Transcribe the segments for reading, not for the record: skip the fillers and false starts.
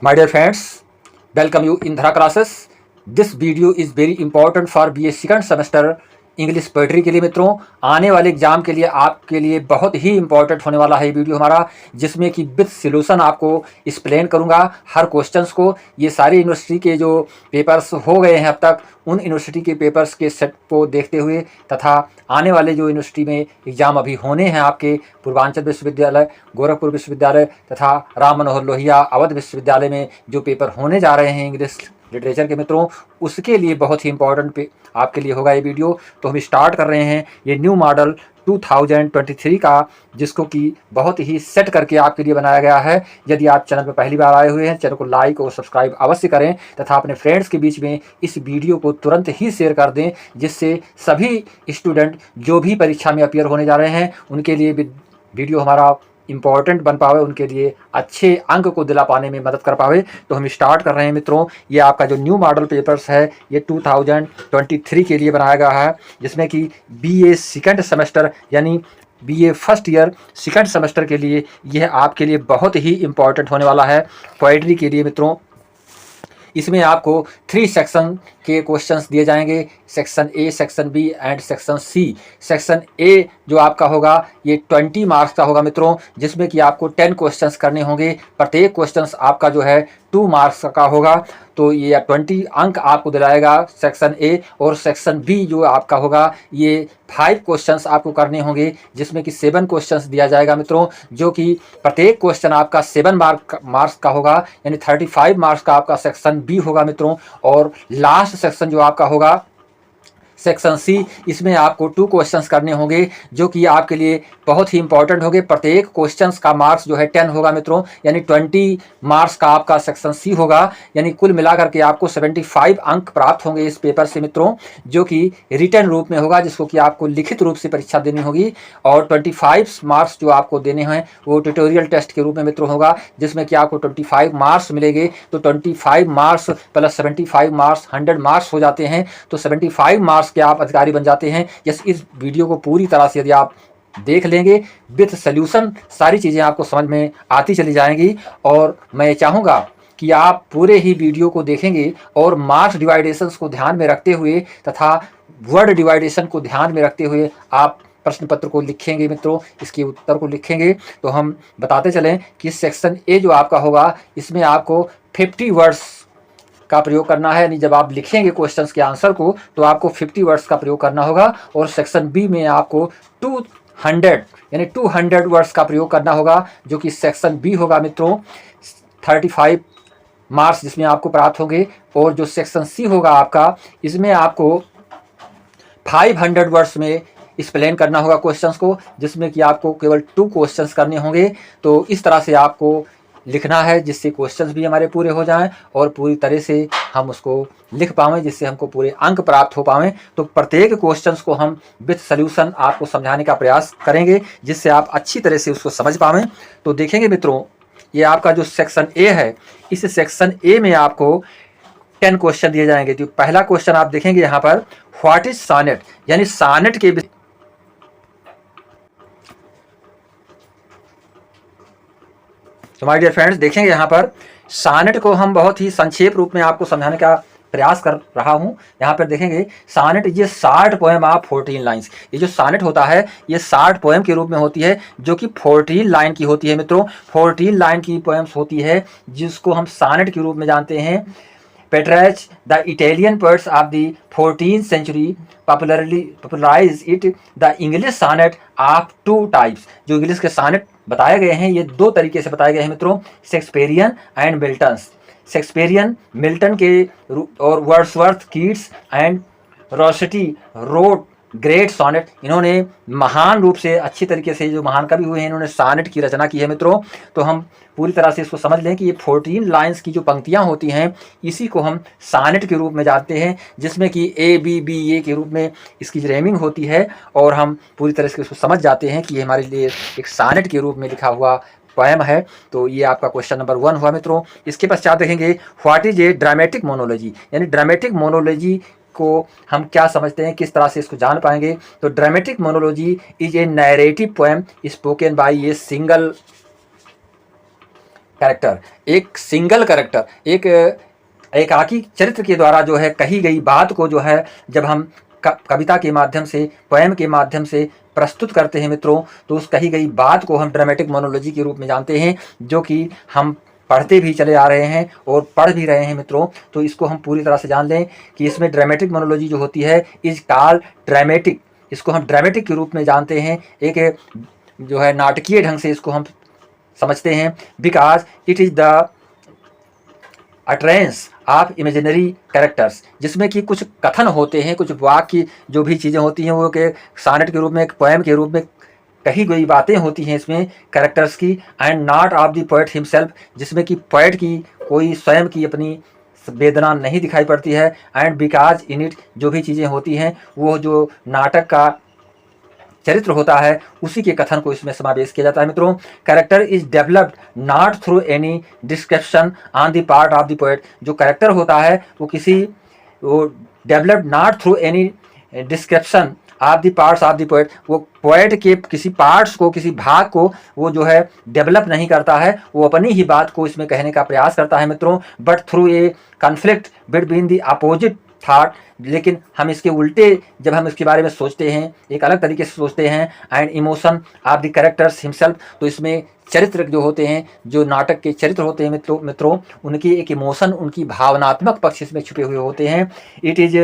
My dear friends, welcome you in Dhara classes. This video is very important for BA second semester English poetry के लिए। मित्रों, आने वाले exam के लिए आपके लिए बहुत ही इंपॉर्टेंट होने वाला है ये वीडियो हमारा, जिसमें कि विद सॉल्यूशन आपको एक्सप्लेन करूंगा हर क्वेश्चंस को। ये सारी यूनिवर्सिटी के जो पेपर्स हो गए हैं अब तक, उन यूनिवर्सिटी के पेपर्स के सेट को देखते हुए तथा आने वाले जो यूनिवर्सिटी में एग्ज़ाम अभी होने हैं आपके पूर्वांचल विश्वविद्यालय, गोरखपुर विश्वविद्यालय तथा राम मनोहर लोहिया अवध विश्वविद्यालय में जो पेपर होने जा रहे हैं इंग्लिश लिटरेचर के मित्रों, उसके लिए बहुत ही इंपॉर्टेंट आपके लिए होगा ये वीडियो। तो हम स्टार्ट कर रहे हैं ये न्यू मॉडल 2023 का, जिसको कि बहुत ही सेट करके आपके लिए बनाया गया है। यदि आप चैनल पर पहली बार आए हुए हैं, चैनल को लाइक और सब्सक्राइब अवश्य करें तथा अपने फ्रेंड्स के बीच में इस वीडियो को तुरंत ही शेयर कर दें, जिससे सभी स्टूडेंट जो भी परीक्षा में अपीयर होने जा रहे हैं उनके लिए वीडियो हमारा इम्पॉर्टेंट बन पावे, उनके लिए अच्छे अंक को दिला पाने में मदद कर पावे। तो हम स्टार्ट कर रहे हैं मित्रों। ये आपका जो न्यू मॉडल पेपर्स है ये 2023 के लिए बनाया गया है, जिसमें कि BA सेकंड सेमेस्टर यानी BA first year second semester के लिए यह आपके लिए बहुत ही इम्पॉर्टेंट होने वाला है पोएट्री के लिए मित्रों। इसमें आपको 3 सेक्शन के क्वेश्चंस दिए जाएंगे, section A, section B and section C. Section A जो आपका होगा ये 20 मार्क्स का होगा मित्रों, जिसमें कि आपको 10 क्वेश्चंस करने होंगे। प्रत्येक क्वेश्चंस आपका जो है 2 मार्क्स का होगा, तो ये 20 अंक आपको दिलाएगा सेक्शन ए। और सेक्शन बी जो आपका होगा ये 5 क्वेश्चंस आपको करने होंगे, जिसमें कि 7 क्वेश्चंस दिया जाएगा मित्रों, जो कि प्रत्येक क्वेश्चन आपका 7 मार्क्स का होगा, यानी 35 मार्क्स का आपका सेक्शन बी होगा मित्रों। और लास्ट सेक्शन जो आपका होगा सेक्शन सी, इसमें आपको 2 क्वेश्चंस करने होंगे, जो कि आपके लिए बहुत ही इंपॉर्टेंट होंगे। प्रत्येक क्वेश्चंस का मार्क्स जो है 10 होगा मित्रों, यानी 20 मार्क्स का आपका सेक्शन सी होगा, यानी कुल मिलाकर के आपको 75 अंक प्राप्त होंगे इस पेपर से मित्रों, जो कि रिटन रूप में होगा, जिसको कि आपको लिखित रूप से परीक्षा देनी होगी। और 25 मार्क्स जो आपको देने हैं वो ट्यूटोरियल टेस्ट के रूप में मित्रों होगा, जिसमें कि आपको 25 मार्क्स मिलेंगे। तो 25 मार्क्स प्लस 75 मार्क्स 100 मार्क्स हो जाते हैं, तो 75 मार्क्स के आप अधिकारी बन जाते हैं। इस वीडियो को पूरी तरह से यदि आप देख लेंगे विथ सॉल्यूशन, सारी चीज़ें आपको समझ में आती चली जाएंगी। और मैं चाहूँगा कि आप पूरे ही वीडियो को देखेंगे और मार्क्स डिवाइडेशंस को ध्यान में रखते हुए तथा वर्ड डिवाइडेशन को ध्यान में रखते हुए आप प्रश्न पत्र को लिखेंगे मित्रों, इसके उत्तर को लिखेंगे। तो हम बताते चलें कि सेक्शन ए जो आपका होगा इसमें आपको 50 वर्ड्स का प्रयोग करना है, यानी जब आप लिखेंगे क्वेश्चंस के आंसर को तो आपको 50 वर्ड्स का प्रयोग करना होगा। और सेक्शन बी में आपको 200 यानी 200 वर्ड्स का प्रयोग करना होगा, जो कि सेक्शन बी होगा मित्रों, 35 मार्क्स जिसमें आपको प्राप्त होंगे। और जो सेक्शन सी होगा आपका, इसमें आपको 500 वर्ड्स में एक्सप्लेन करना होगा क्वेश्चंस को, जिसमें कि आपको केवल 2 क्वेश्चंस करने होंगे। तो इस तरह से आपको लिखना है जिससे क्वेश्चंस भी हमारे पूरे हो जाएं और पूरी तरह से हम उसको लिख पाएँ, जिससे हमको पूरे अंक प्राप्त हो पाएँ। तो प्रत्येक क्वेश्चंस को हम विथ सॉल्यूशन आपको समझाने का प्रयास करेंगे, जिससे आप अच्छी तरह से उसको समझ पाएँ। तो देखेंगे मित्रों, ये आपका जो सेक्शन ए है, इस सेक्शन ए में आपको 10 क्वेश्चन दिए जाएंगे। तो पहला क्वेश्चन आप देखेंगे यहाँ पर, व्हाट इज सॉनेट, यानी सॉनेट के। तो माय डियर फ्रेंड्स, देखेंगे यहाँ पर सॉनेट को हम बहुत ही संक्षेप रूप में आपको समझाने का प्रयास कर रहा हूँ। यहाँ पर देखेंगे सॉनेट ये 60 पोएम ऑफ 14 लाइन्स। ये जो सॉनेट होता है ये 60 पोएम के रूप में होती है, जो कि 14 लाइन की होती है मित्रों। 14 लाइन की पोएम्स होती है, जिसको हम सॉनेट के रूप में जानते हैं। Petrarch, the Italian poets of the 14th century, popularized it. The English sonnet of 2 types. जो इंग्लिश के सॉनेट बताए गए हैं ये 2 तरीके से बताए गए हैं मित्रों, Shakespearean and Milton's. Shakespearean Milton के और Wordsworth, Keats and Rossetti wrote great sonnet. इन्होंने महान रूप से अच्छी तरीके से, जो महान कवि हुए हैं, इन्होंने सॉनेट की रचना की है मित्रों। तो हम पूरी तरह से इसको समझ लें कि ये 14 लाइंस की जो पंक्तियां होती हैं इसी को हम सॉनेट के रूप में जानते हैं, जिसमें कि ए बी बी ए के रूप में इसकी रेमिंग होती है। और हम पूरी तरह से इसको समझ जाते हैं कि ये हमारे लिए एक सॉनेट के रूप में लिखा हुआ पोएम है। तो ये आपका क्वेश्चन नंबर 1 हुआ मित्रों। इसके पश्चात देखेंगे व्हाट इज ए ड्रामेटिक मोनोलॉजी, यानी ड्रामेटिक मोनोलॉजी को हम क्या समझते हैं, किस तरह से इसको जान पाएंगे। तो dramatic monologue is a narrative poem spoken by a single character, एक सिंगल कैरेक्टर, एक एकाकी चरित्र के द्वारा जो है कही गई बात को जो है जब हम कविता के माध्यम से, पोएम के माध्यम से प्रस्तुत करते हैं मित्रों, तो उस कही गई बात को हम ड्रामेटिक मोनोलॉजी के रूप में जानते हैं, जो कि हम पढ़ते भी चले आ रहे हैं और पढ़ भी रहे हैं मित्रों। तो इसको हम पूरी तरह से जान लें कि इसमें ड्रामेटिक मोनोलॉजी जो होती है इज कॉल्ड ड्रामेटिक, इसको हम ड्रामेटिक के रूप में जानते हैं, एक जो है नाटकीय ढंग से इसको हम समझते हैं, because it is the utterance of imaginary characters, जिसमें कि कुछ कथन होते हैं, कुछ वाक्य जो भी चीज़ें होती हैं वो के सानेट के रूप में, एक पोएम के रूप में कही गई बातें होती हैं इसमें कैरेक्टर्स की, and not of the poet himself, जिसमें कि पोएट की कोई स्वयं की अपनी वेदना नहीं दिखाई पड़ती है, एंड बिकॉज इन इट जो भी चीज़ें होती हैं वो जो नाटक का चरित्र होता है उसी के कथन को इसमें समावेश किया जाता है मित्रों। Character is developed not through any description on the part of the poet, जो कैरेक्टर होता है वो developed not through any description of the parts of the poet, वो पोएट के किसी पार्ट्स को, किसी भाग को वो जो है डेवलप नहीं करता है, वो अपनी ही बात को इसमें कहने का प्रयास करता है मित्रों, but through a conflict between the opposite thought, लेकिन हम इसके उल्टे जब हम इसके बारे में सोचते हैं, एक अलग तरीके से सोचते हैं, and emotion of the characters himself, तो इसमें चरित्र जो होते हैं, जो नाटक के चरित्र होते हैं मित्रों, उनकी एक इमोशन, उनकी भावनात्मक पक्ष इसमें छुपे हुए होते हैं। It is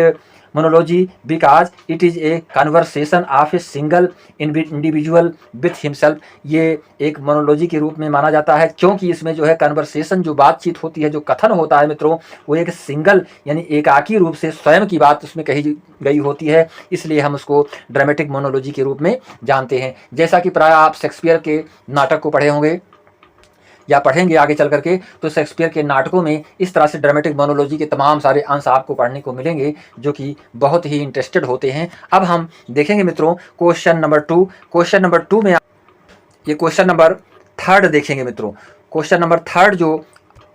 monologue because it is a conversation of a single individual with himself, ये एक मोनोलॉजी के रूप में माना जाता है क्योंकि इसमें जो है कन्वर्सेशन, जो बातचीत होती है, जो कथन होता है मित्रों, वो एक सिंगल यानी एकाकी रूप से स्वयं की बात उसमें कही गई होती है, इसलिए हम उसको ड्रामेटिक मोनोलॉजी के रूप में जानते हैं। जैसा कि प्राय आप शेक्सपियर के नाटक को पढ़े होंगे या पढ़ेंगे आगे चल करके, तो शेक्सपियर के नाटकों में इस तरह से ड्रामेटिक मोनोलॉजी के तमाम सारे अंश आपको पढ़ने को मिलेंगे जो कि बहुत ही इंटरेस्टेड होते हैं। अब हम देखेंगे मित्रों क्वेश्चन नंबर 2। क्वेश्चन नंबर 2 में ये क्वेश्चन नंबर 3 देखेंगे मित्रों। क्वेश्चन नंबर 3 जो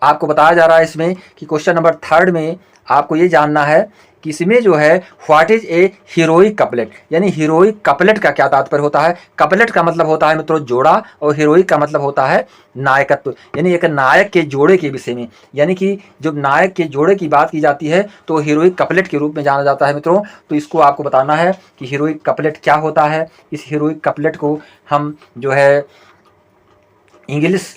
आपको बताया जा रहा है इसमें कि क्वेश्चन नंबर 3 में आपको ये जानना है कि इसमें जो है what is a heroic couplet, यानी हीरोइक कपलेट का क्या तात्पर्य होता है। कपलेट का मतलब होता है मित्रों जोड़ा, और हीरोइक का मतलब होता है नायकत्व, यानी एक नायक के जोड़े के विषय में, यानी कि जब नायक के जोड़े की बात की जाती है तो हीरोइक कपलेट के रूप में जाना जाता है मित्रों। तो इसको आपको बताना है कि हीरोइक कपलेट क्या होता है। इस हीरोइक कपलेट को हम जो है इंग्लिश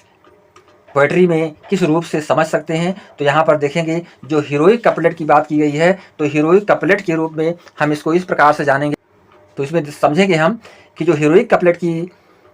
पोएट्री में किस रूप से समझ सकते हैं, तो यहाँ पर देखेंगे जो हीरोइक कपलेट की बात की गई है, तो हीरोइक कपलेट के रूप में हम इसको इस प्रकार से जानेंगे। तो इसमें समझेंगे हम कि जो हीरोइक कपलेट की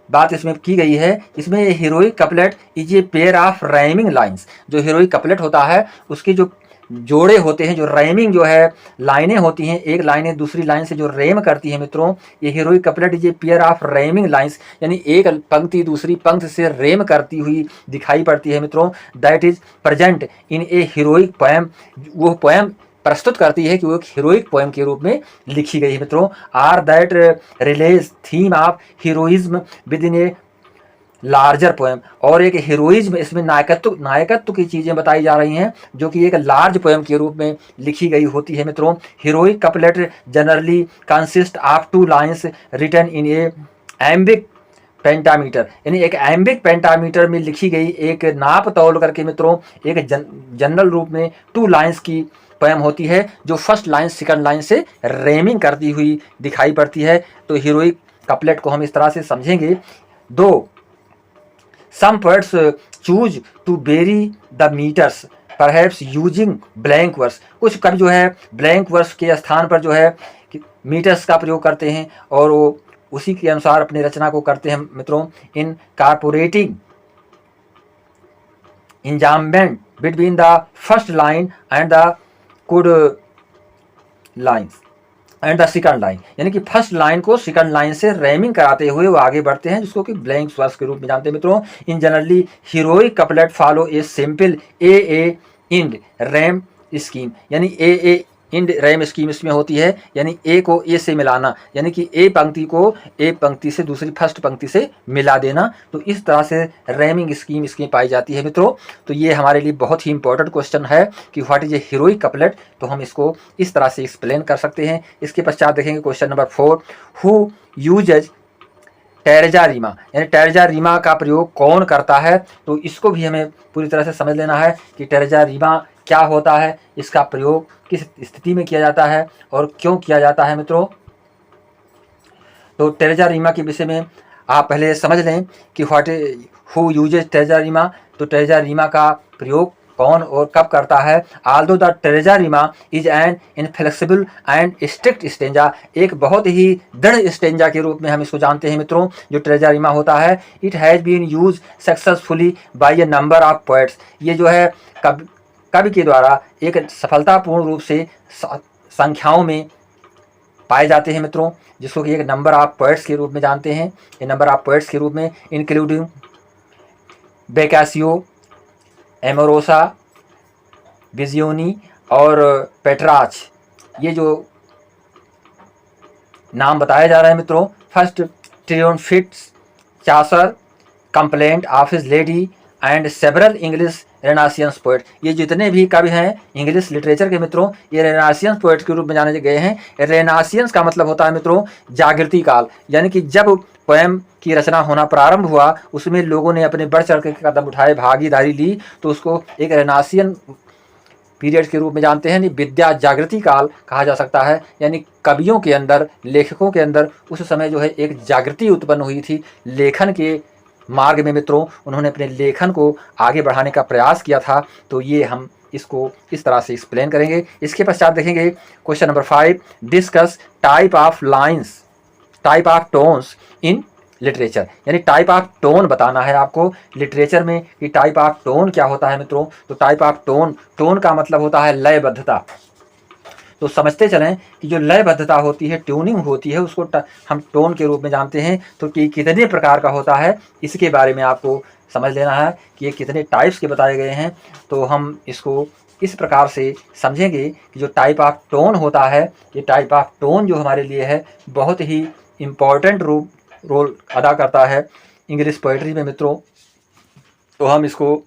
बात इसमें की गई है, इसमें heroic couplet is a pair of rhyming lines. जो हीरोइक कपलेट होता है उसकी जो जोड़े होते हैं, जो राइमिंग जो है लाइनें होती हैं, एक लाइनें दूसरी लाइन से जो रेम करती है मित्रों, ये heroic couplet is a pair of rhyming lines, यानी एक पंक्ति दूसरी पंक्ति से रेम करती हुई दिखाई पड़ती है मित्रों। That is present in A heroic poem, वो पोएम प्रस्तुत करती है कि वो एक हीरोइक पोएम के रूप में लिखी गई है मित्रों। Are that relays theme of heroism within a larger poem, और एक हीरोइज्म, इसमें नायकत्व की चीज़ें बताई जा रही हैं जो कि एक लार्ज पोएम के रूप में लिखी गई होती है मित्रों। Heroic couplet generally consist of 2 lines written in a iambic pentameter, यानी एक एम्बिक पेंटामीटर में लिखी गई एक नाप तौल करके मित्रों एक जनरल रूप में 2 लाइन्स की पोएम होती है जो फर्स्ट लाइन सेकंड लाइन से रेमिंग करती हुई दिखाई पड़ती है। तो हीरोइक कपलेट को हम इस तरह से समझेंगे। दो some poets choose to vary the meters perhaps using blank verse, कुछ कवि जो है ब्लैंक वर्स के स्थान पर जो है मीटर्स का प्रयोग करते हैं और वो उसी के अनुसार अपनी रचना को करते हैं मित्रों। Incorporating enjambment between the first line and the good lines and the second line, यानी कि फर्स्ट लाइन को सेकंड लाइन से रैमिंग कराते हुए वो आगे बढ़ते हैं, जिसको कि ब्लैंक वर्स के रूप में जानते हैं मित्रों। In generally heroic couplet follow a simple a end rhyme scheme, यानी ए इंड रैम स्कीम इसमें होती है, यानी ए को ए से मिलाना, यानी कि ए पंक्ति को ए पंक्ति से दूसरी फर्स्ट पंक्ति से मिला देना। तो इस तरह से रैमिंग स्कीम इसकी पाई जाती है मित्रों। तो ये हमारे लिए बहुत ही इंपॉर्टेंट क्वेश्चन है कि what is a heroic couplet, तो हम इसको इस तरह से एक्सप्लेन कर सकते हैं। इसके पश्चात देखेंगे question number 4, who uses terza rima, यानी टेरेजा रीमा का प्रयोग कौन करता है, तो इसको भी हमें पूरी तरह से समझ लेना है कि टेरेजा रीमा क्या होता है, इसका प्रयोग किस स्थिति में किया जाता है और क्यों किया जाता है मित्रों। तो टेरेजा रीमा के विषय में आप पहले समझ लें कि हु यूजेज टेरेजा रीमा, तो टेरेजा रीमा का प्रयोग कौन और कब करता है। Although the terza rima is an inflexible and strict stanza, एक बहुत ही दृढ़ स्टेंजा के रूप में हम इसको जानते हैं मित्रों, जो टेरेजा रीमा होता है। It has been use successfully by a number of poets, ये जो है कवि के द्वारा एक सफलतापूर्ण रूप से संख्याओं में पाए जाते हैं मित्रों, जिसको कि एक नंबर ऑफ पोएट्स के रूप में जानते हैं। ये नंबर ऑफ पोएट्स के रूप में इंक्लूडिंग बेकासियो, एमोरोसा, विजियोनी और पेट्राच, ये जो नाम बताया जा रहा है मित्रों। First triumphs, Chaucer, complaint of his lady and several English Renaissance poet, ये जितने भी कवि हैं इंग्लिश लिटरेचर के मित्रों, ये रेनासियंस पोएट के रूप में जाने गए हैं। रेनासियंस का मतलब होता है मित्रों जागृति काल, यानी कि जब पोएम की रचना होना प्रारंभ हुआ, उसमें लोगों ने अपने बढ़ चढ़ के कदम उठाए, भागीदारी ली, तो उसको एक रेनासियन पीरियड के रूप में जानते हैं। विद्या जागृति काल कहा जा सकता है, यानी कवियों के अंदर, लेखकों के अंदर उस समय जो है एक जागृति उत्पन्न हुई थी लेखन के मार्ग में मित्रों, उन्होंने अपने लेखन को आगे बढ़ाने का प्रयास किया था। तो ये हम इसको इस तरह से एक्सप्लेन करेंगे। इसके पश्चात देखेंगे question number 5, discuss type of lines, type of tones in literature, यानी टाइप ऑफ टोन बताना है आपको लिटरेचर में कि टाइप ऑफ टोन क्या होता है मित्रों। तो टाइप ऑफ टोन, टोन का मतलब होता है लयबद्धता। तो समझते चलें कि जो लयबद्धता होती है, ट्यूनिंग होती है, उसको हम टोन के रूप में जानते हैं। तो कि कितने प्रकार का होता है इसके बारे में आपको समझ लेना है कि ये कितने टाइप्स के बताए गए हैं। तो हम इसको इस प्रकार से समझेंगे कि जो टाइप ऑफ टोन होता है, ये टाइप ऑफ टोन जो हमारे लिए है बहुत ही इम्पॉर्टेंट रोल अदा करता है इंग्लिश पोएट्री में मित्रों। तो हम इसको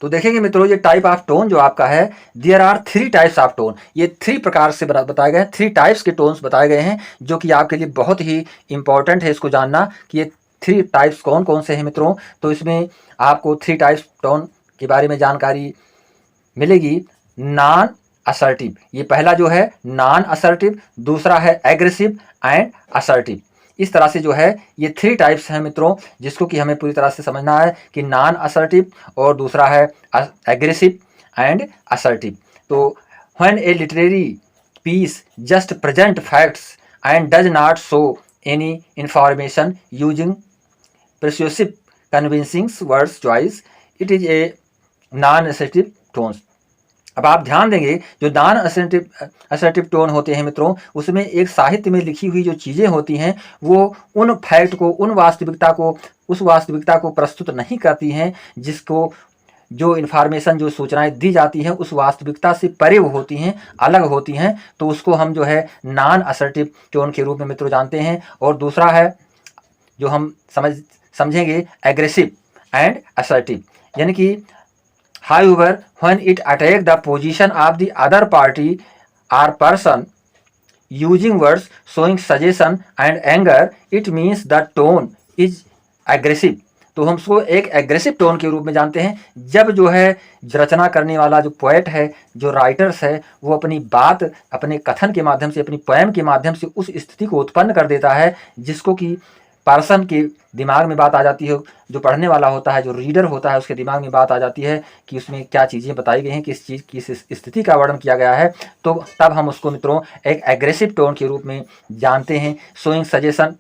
तो देखेंगे मित्रों, ये टाइप ऑफ टोन जो आपका है, there are 3 types of tone, ये 3 प्रकार से बताए गए हैं, 3 टाइप्स के टोन्स बताए गए हैं, जो कि आपके लिए बहुत ही इंपॉर्टेंट है इसको जानना कि ये 3 टाइप्स कौन कौन से हैं मित्रों। तो इसमें आपको 3 टाइप्स टोन के बारे में जानकारी मिलेगी। नॉन असर्टिव, ये पहला जो है नॉन असर्टिव, दूसरा है एग्रेसिव एंड असर्टिव। इस तरह से जो है ये 3 टाइप्स हैं मित्रों, जिसको कि हमें पूरी तरह से समझना है कि नॉन असर्टिव और दूसरा है एग्रेसिव एंड असर्टिव। तो when a literary piece just present facts and does not show any information using persuasive convincing words choice, it is a non assertive tones. अब आप ध्यान देंगे जो नॉन असर्टिव टोन होते हैं मित्रों, उसमें एक साहित्य में लिखी हुई जो चीज़ें होती हैं वो उन फैक्ट को, उन वास्तविकता को, उस वास्तविकता को प्रस्तुत नहीं करती हैं, जिसको जो इन्फॉर्मेशन, जो सूचनाएं दी जाती हैं उस वास्तविकता से परे होती हैं, अलग होती हैं। तो उसको हम जो है नॉन असर्टिव टोन के रूप में मित्रों जानते हैं। और दूसरा है जो हम समझेंगे एग्रेसिव एंड असर्टिव, यानी कि however when it attack the position of the other party or person using words showing suggestion and anger, it means the tone is aggressive। तो हम उसको एक एग्रेसिव टोन के रूप में जानते हैं, जब जो है रचना करने वाला जो पोएट है, जो राइटर्स है, वो अपनी बात अपने कथन के माध्यम से, अपनी पोएम के माध्यम से उस स्थिति को उत्पन्न कर देता है जिसको कि पर्सन के दिमाग में बात आ जाती है, जो पढ़ने वाला होता है, जो रीडर होता है, उसके दिमाग में बात आ जाती है कि उसमें क्या चीज़ें बताई गई हैं, किस चीज़ की स्थिति का वर्णन किया गया है। तो तब हम उसको मित्रों एक एग्रेसिव टोन के रूप में जानते हैं। Showing suggestion,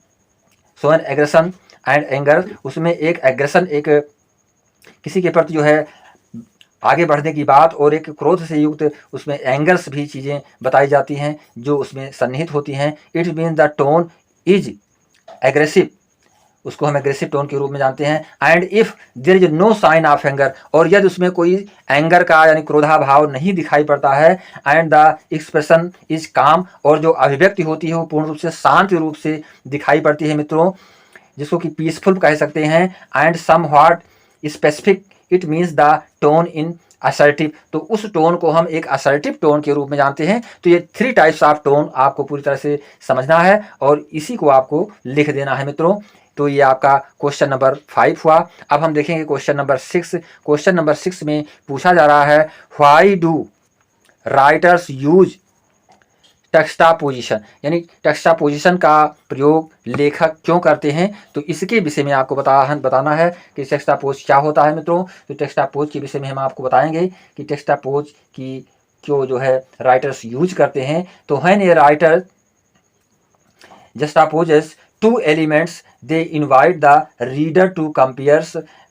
showing aggression and anger, उसमें एक एग्रेशन, एक किसी के प्रति जो है आगे बढ़ने की बात, और एक क्रोध से युक्त उसमें एंगर्स भी चीज़ें बताई जाती हैं जो उसमें सन्निहित होती हैं। It means the tone is aggressive, उसको हम एग्रेसिव टोन के रूप में जानते हैं। And if there is no sign of anger, और यदि उसमें कोई एंगर का यानी क्रोधाभाव नहीं दिखाई पड़ता है, एंड द एक्सप्रेशन इज काम, और जो अभिव्यक्ति होती है वो पूर्ण रूप से शांत रूप से दिखाई पड़ती है मित्रों, जिसको कि पीसफुल कह सकते हैं। And somewhat specific, it means the tone in assertive, तो उस टोन को हम एक असर्टिव टोन के रूप में जानते हैं। तो ये 3 टाइप्स ऑफ टोन आपको पूरी तरह से समझना है और इसी को आपको लिख देना है मित्रों। तो ये आपका क्वेश्चन नंबर 5 हुआ। अब हम देखेंगे क्वेश्चन नंबर 6। क्वेश्चन नंबर 6 में पूछा जा रहा है व्हाई डू राइटर्स यूज टेक्स्टापोजिशन, यानी टेक्स्टापोजिशन का प्रयोग लेखक क्यों करते हैं, तो इसके विषय में आपको बताना है कि टेक्स्टापोज क्या होता है मित्रों। तो टेक्स्टापोज के विषय में हम आपको बताएंगे कि टेक्स्टापोज की क्यों जो है राइटर्स यूज करते हैं। तो when a writer juxtaposes two elements, they invite the reader to compare,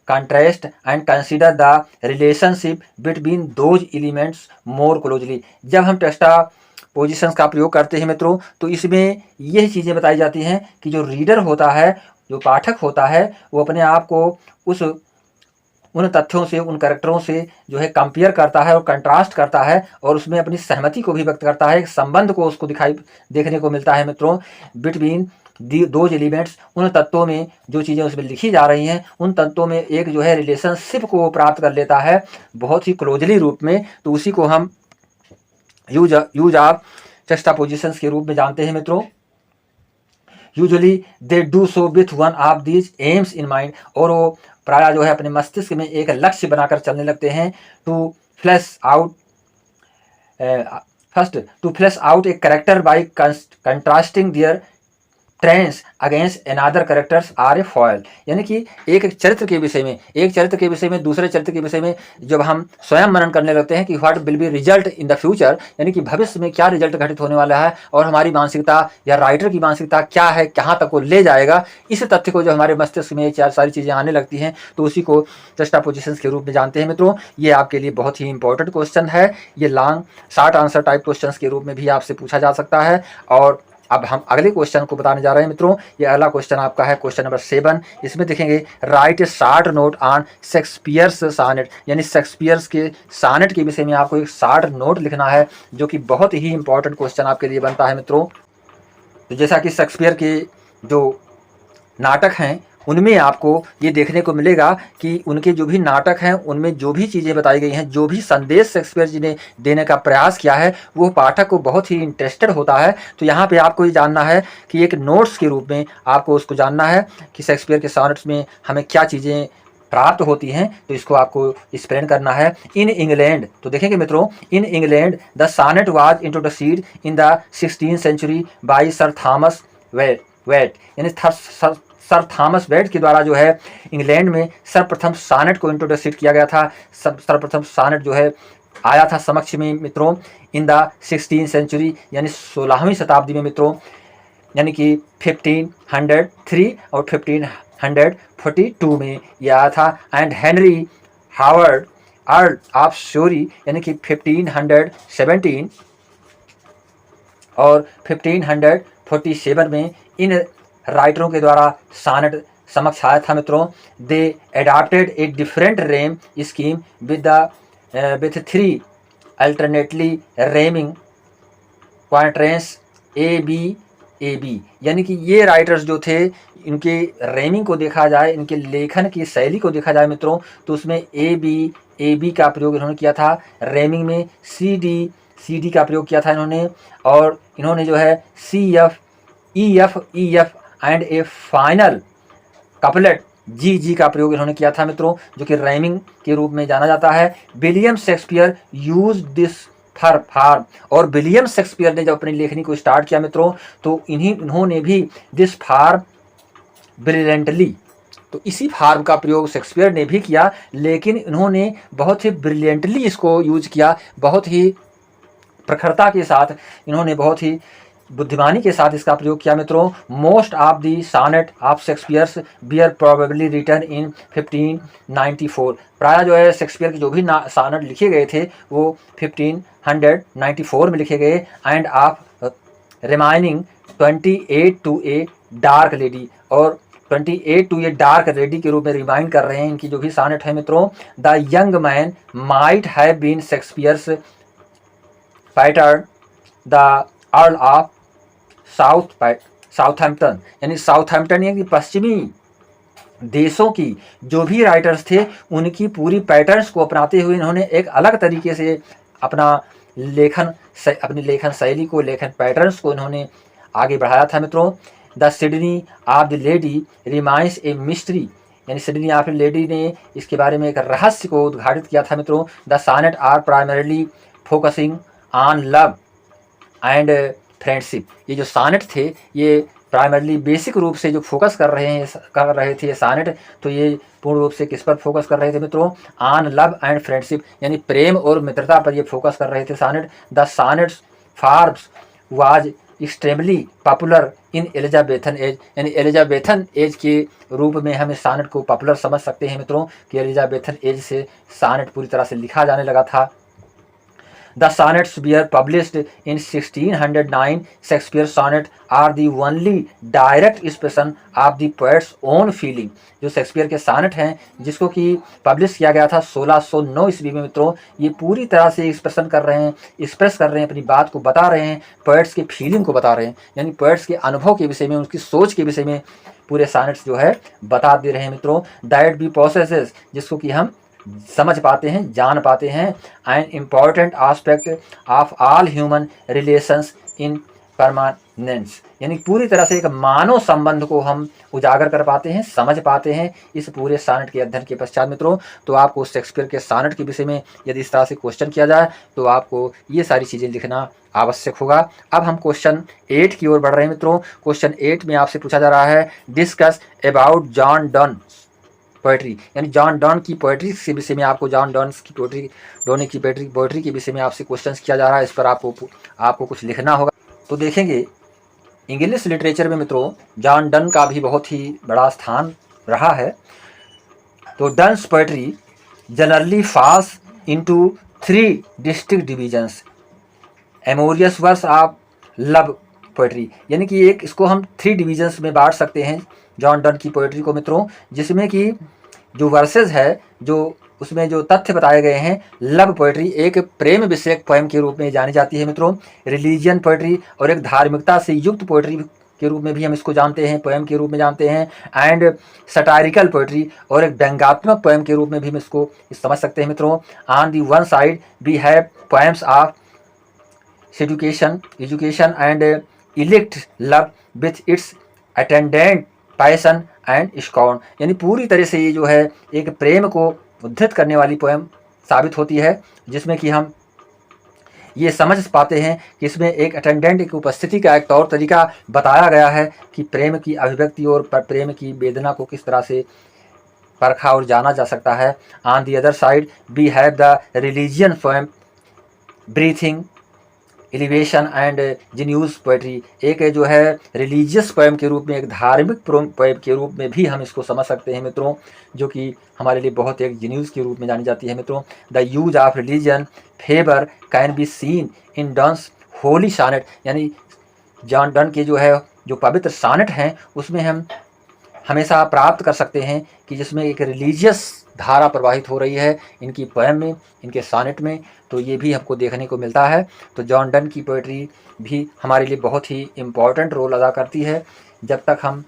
contrast and consider the relationship between those elements more closely। जब हम टेक्स्टापोजिशंस का प्रयोग करते हैं मित्रों, तो इसमें यही चीज़ें बताई जाती हैं कि जो रीडर होता है, जो पाठक होता है, वो अपने आप को उन तथ्यों से, उन कैरेक्टरों से जो है कंपेयर करता है और कंट्रास्ट करता है और उसमें अपनी सहमति को भी व्यक्त करता है, एक संबंध को उसको देखने को मिलता है मित्रों। बिटवीन दोज एलिमेंट्स, उन तत्वों में जो चीज़ें उसमें लिखी जा रही हैं, उन तत्वों में एक जो है रिलेशनशिप को प्राप्त कर लेता है बहुत ही क्लोजली रूप में। तो उसी को हम यूज ऑफ टेक्स्टापोजिशंस के रूप में जानते हैं मित्रों। Usually they do so with one of these AIIMS in mind, और वो प्रायः जो है अपने मस्तिष्क में एक लक्ष्य बनाकर चलने लगते हैं। To flash out a character by contrasting their trends against another characters are a foil, यानी कि एक चरित्र के विषय में दूसरे चरित्र के विषय में जब हम स्वयं मनन करने लगते हैं कि what will be result in the future, यानी कि भविष्य में क्या रिजल्ट घटित होने वाला है और हमारी मानसिकता या राइटर की मानसिकता क्या है, कहाँ तक वो ले जाएगा, इस तथ्य को जो हमारे मस्तिष्क में चार सारी चीज़ें आने लगती हैं, तो उसी को टेक्स्टापोजिशंस के रूप में जानते हैं मित्रों। ये आपके लिए बहुत ही इंपॉर्टेंट क्वेश्चन है। ये long short answer type question के रूप में भी आपसे पूछा जा सकता है। और अब हम अगले क्वेश्चन को बताने जा रहे हैं मित्रों। ये अगला क्वेश्चन आपका है क्वेश्चन नंबर 7। इसमें देखेंगे right A short note on Shakespeare's senate, यानी शेक्सपियर्स के सानेट के विषय में आपको एक शॉर्ट नोट लिखना है, जो कि बहुत ही इंपॉर्टेंट क्वेश्चन आपके लिए बनता है मित्रों। तो जैसा कि शेक्सपियर के जो नाटक हैं उनमें आपको ये देखने को मिलेगा कि उनके जो भी नाटक हैं उनमें जो भी चीज़ें बताई गई हैं, जो भी संदेश शेक्सपियर जी ने देने का प्रयास किया है, वो पाठक को बहुत ही इंटरेस्टेड होता है। तो यहाँ पे आपको ये जानना है कि एक नोट्स के रूप में आपको उसको जानना है कि शेक्सपियर के सॉनेट्स में हमें क्या चीज़ें प्राप्त होती हैं, तो इसको आपको एक्सप्लेन करना है। इन इंग्लैंड, तो देखेंगे मित्रों, in England the sonnet was introduced in the 16th century by Sir Thomas Wyatt, यानी सर थॉमस वेट के द्वारा जो है इंग्लैंड में सर्वप्रथम सॉनेट को इंट्रोड्यूस किया गया था। सर्वप्रथम सॉनेट जो है आया था समक्ष में मित्रों इन द 16th सेंचुरी, यानी 16वीं शताब्दी में मित्रों, यानी कि 1503 और 1542 में यह आया था। And Henry Howard earl of Surrey, यानी कि 1517 और 1547 में इन राइटरों के द्वारा सॉनेट समक्ष आया था मित्रों। They adopted a different rhyme scheme with 3 alternately rhyming quadrants A B, यानी कि ये राइटर्स जो थे, इनके रेमिंग को देखा जाए, इनके लेखन की शैली को देखा जाए मित्रों, तो उसमें ए बी का प्रयोग इन्होंने किया था। रेमिंग में सी डी का प्रयोग किया था इन्होंने, और इन्होंने जो है C F E F and a final couplet G का प्रयोग इन्होंने किया था मित्रों, जो कि राइमिंग के रूप में जाना जाता है। William Shakespeare use this form, और विलियम शेक्सपियर ने जब अपनी लेखनी को स्टार्ट किया मित्रों, तो इन्होंने भी दिस फार्म ब्रिलियंटली, तो इसी फार्म का प्रयोग शेक्सपियर ने भी किया, लेकिन इन्होंने बहुत ही ब्रिलियंटली इसको यूज किया, बहुत ही प्रखरता के साथ, इन्होंने बहुत ही बुद्धिमानी के साथ इसका प्रयोग किया मित्रों। Most of the sonnet of Shakespeare's were probably written in 1594, प्रायः जो है शेक्सपियर के जो भी सॉनेट लिखे गए थे वो 1594 में लिखे गए। And of remaining 28 to a dark lady, और 28 टू ए डार्क लेडी के रूप में रिमाइंड कर रहे हैं इनकी जो भी सॉनेट है मित्रों। The young man might have been Shakespeare's patron the earl of Southampton, यानी साउथहैम्पटन यानी पश्चिमी देशों की जो भी राइटर्स थे उनकी पूरी पैटर्न्स को अपनाते हुए इन्होंने एक अलग तरीके से अपनी लेखन शैली को, लेखन पैटर्न्स को इन्होंने आगे बढ़ाया था मित्रों। The Sidney of the lady remains a mystery, यानी सिडनी ऑफ द लेडी ने इसके बारे में एक रहस्य को उद्घाटित किया था मित्रों। The sonnet are primarily focusing on love and friendship, ये जो सॉनेट थे ये प्राइमरली बेसिक रूप से जो फोकस कर रहे थे ये सॉनेट, तो ये पूर्ण रूप से किस पर फोकस कर रहे थे मित्रों? ऑन लव एंड फ्रेंडशिप, यानी प्रेम और मित्रता पर ये फोकस कर रहे थे sonnet. The sonnets forms was extremely popular in Elizabethan age, यानी एलिजाबेथन एज के रूप में हम इस सॉनेट को पॉपुलर समझ सकते हैं मित्रों कि एलिजाबेथन एज से सॉनेट पूरी तरह से लिखा जाने लगा था। The sonnets were published in 1609. Shakespeare's sonnets are the only direct expression of the poet's own feeling. जो शेक्सपियर के सॉनेट हैं जिसको कि पब्लिश किया गया था 1609 ईस्वी में मित्रों, ये पूरी तरह से एक्सप्रेस कर रहे हैं अपनी बात को बता रहे हैं, पोएट्स के फीलिंग को बता रहे हैं, यानी पोएट्स के अनुभव के विषय में, उनकी सोच के विषय में पूरे सॉनेट्स जो है बता दे रहे हैं मित्रों। दैट बी पोसेसेस, जिसको कि हम समझ पाते हैं, जान पाते हैं। N important aspect of all human relations in permanence, यानी पूरी तरह से एक मानव संबंध को हम उजागर कर पाते हैं, समझ पाते हैं इस पूरे सॉनेट के अध्ययन के पश्चात मित्रों। तो आपको शेक्सपियर के सॉनेट के विषय में यदि इस तरह से क्वेश्चन किया जाए तो आपको ये सारी चीज़ें लिखना आवश्यक होगा। अब हम क्वेश्चन 8 की ओर बढ़ रहे हैं मित्रों। क्वेश्चन 8 में आपसे पूछा जा रहा है discuss about John Donne poetry, यानी जॉन डॉन की पोएट्री के विषय में आपको जॉन डॉन की पोएट्री के विषय में आपसे क्वेश्चन किया जा रहा है। इस पर आपको कुछ लिखना होगा। तो देखेंगे इंग्लिश लिटरेचर में मित्रों जॉन डन का भी बहुत ही बड़ा स्थान रहा है। तो Donne's poetry generally falls into 3 district divisions, amorous verse of love poetry, यानी कि एक इसको हम 3 डिविजन्स में बांट सकते हैं जॉन डन की पोएट्री को मित्रों, जिसमें कि जो वर्सेस है, जो उसमें जो तथ्य बताए गए हैं, लव पोएट्री एक प्रेम विषयक पोएम के रूप में जानी जाती है मित्रों, रिलीजियन पोएट्री और एक धार्मिकता से युक्त पोएट्री के रूप में भी हम इसको जानते हैं, पोएम के रूप में जानते हैं, एंड सटारिकल पोएट्री और एक व्यंग्यात्मक पोएम के रूप में भी हम इसको समझ सकते हैं मित्रों। On the one side we have poems of education and elect love with its attendant passion and scorn, यानी पूरी तरह से ये जो है एक प्रेम को उद्धृत करने वाली पोएम साबित होती है, जिसमें कि हम ये समझ पाते हैं कि इसमें एक अटेंडेंट की उपस्थिति का एक तौर तरीका बताया गया है कि प्रेम की अभिव्यक्ति और प्रेम की वेदना को किस तरह से परखा और जाना जा सकता है। On the other side we have the religion poem breathing elevation and genius poetry, एक जो है रिलीजियस पोएम के रूप में, एक धार्मिक पोएम के रूप में भी हम इसको समझ सकते हैं मित्रों, जो कि हमारे लिए बहुत एक जीन्यूस के रूप में जानी जाती है मित्रों। The use of religion favour can be seen in Donne's holy sonnet, यानी जॉन डन के जो पवित्र सॉनेट हैं उसमें हम हमेशा प्राप्त कर सकते हैं कि जिसमें एक रिलीजियस धारा प्रवाहित हो रही है इनकी पोएम में, इनके सॉनेट में, तो ये भी हमको देखने को मिलता है। तो जॉन डन की पोएट्री भी हमारे लिए बहुत ही इम्पॉर्टेंट रोल अदा करती है। जब तक हम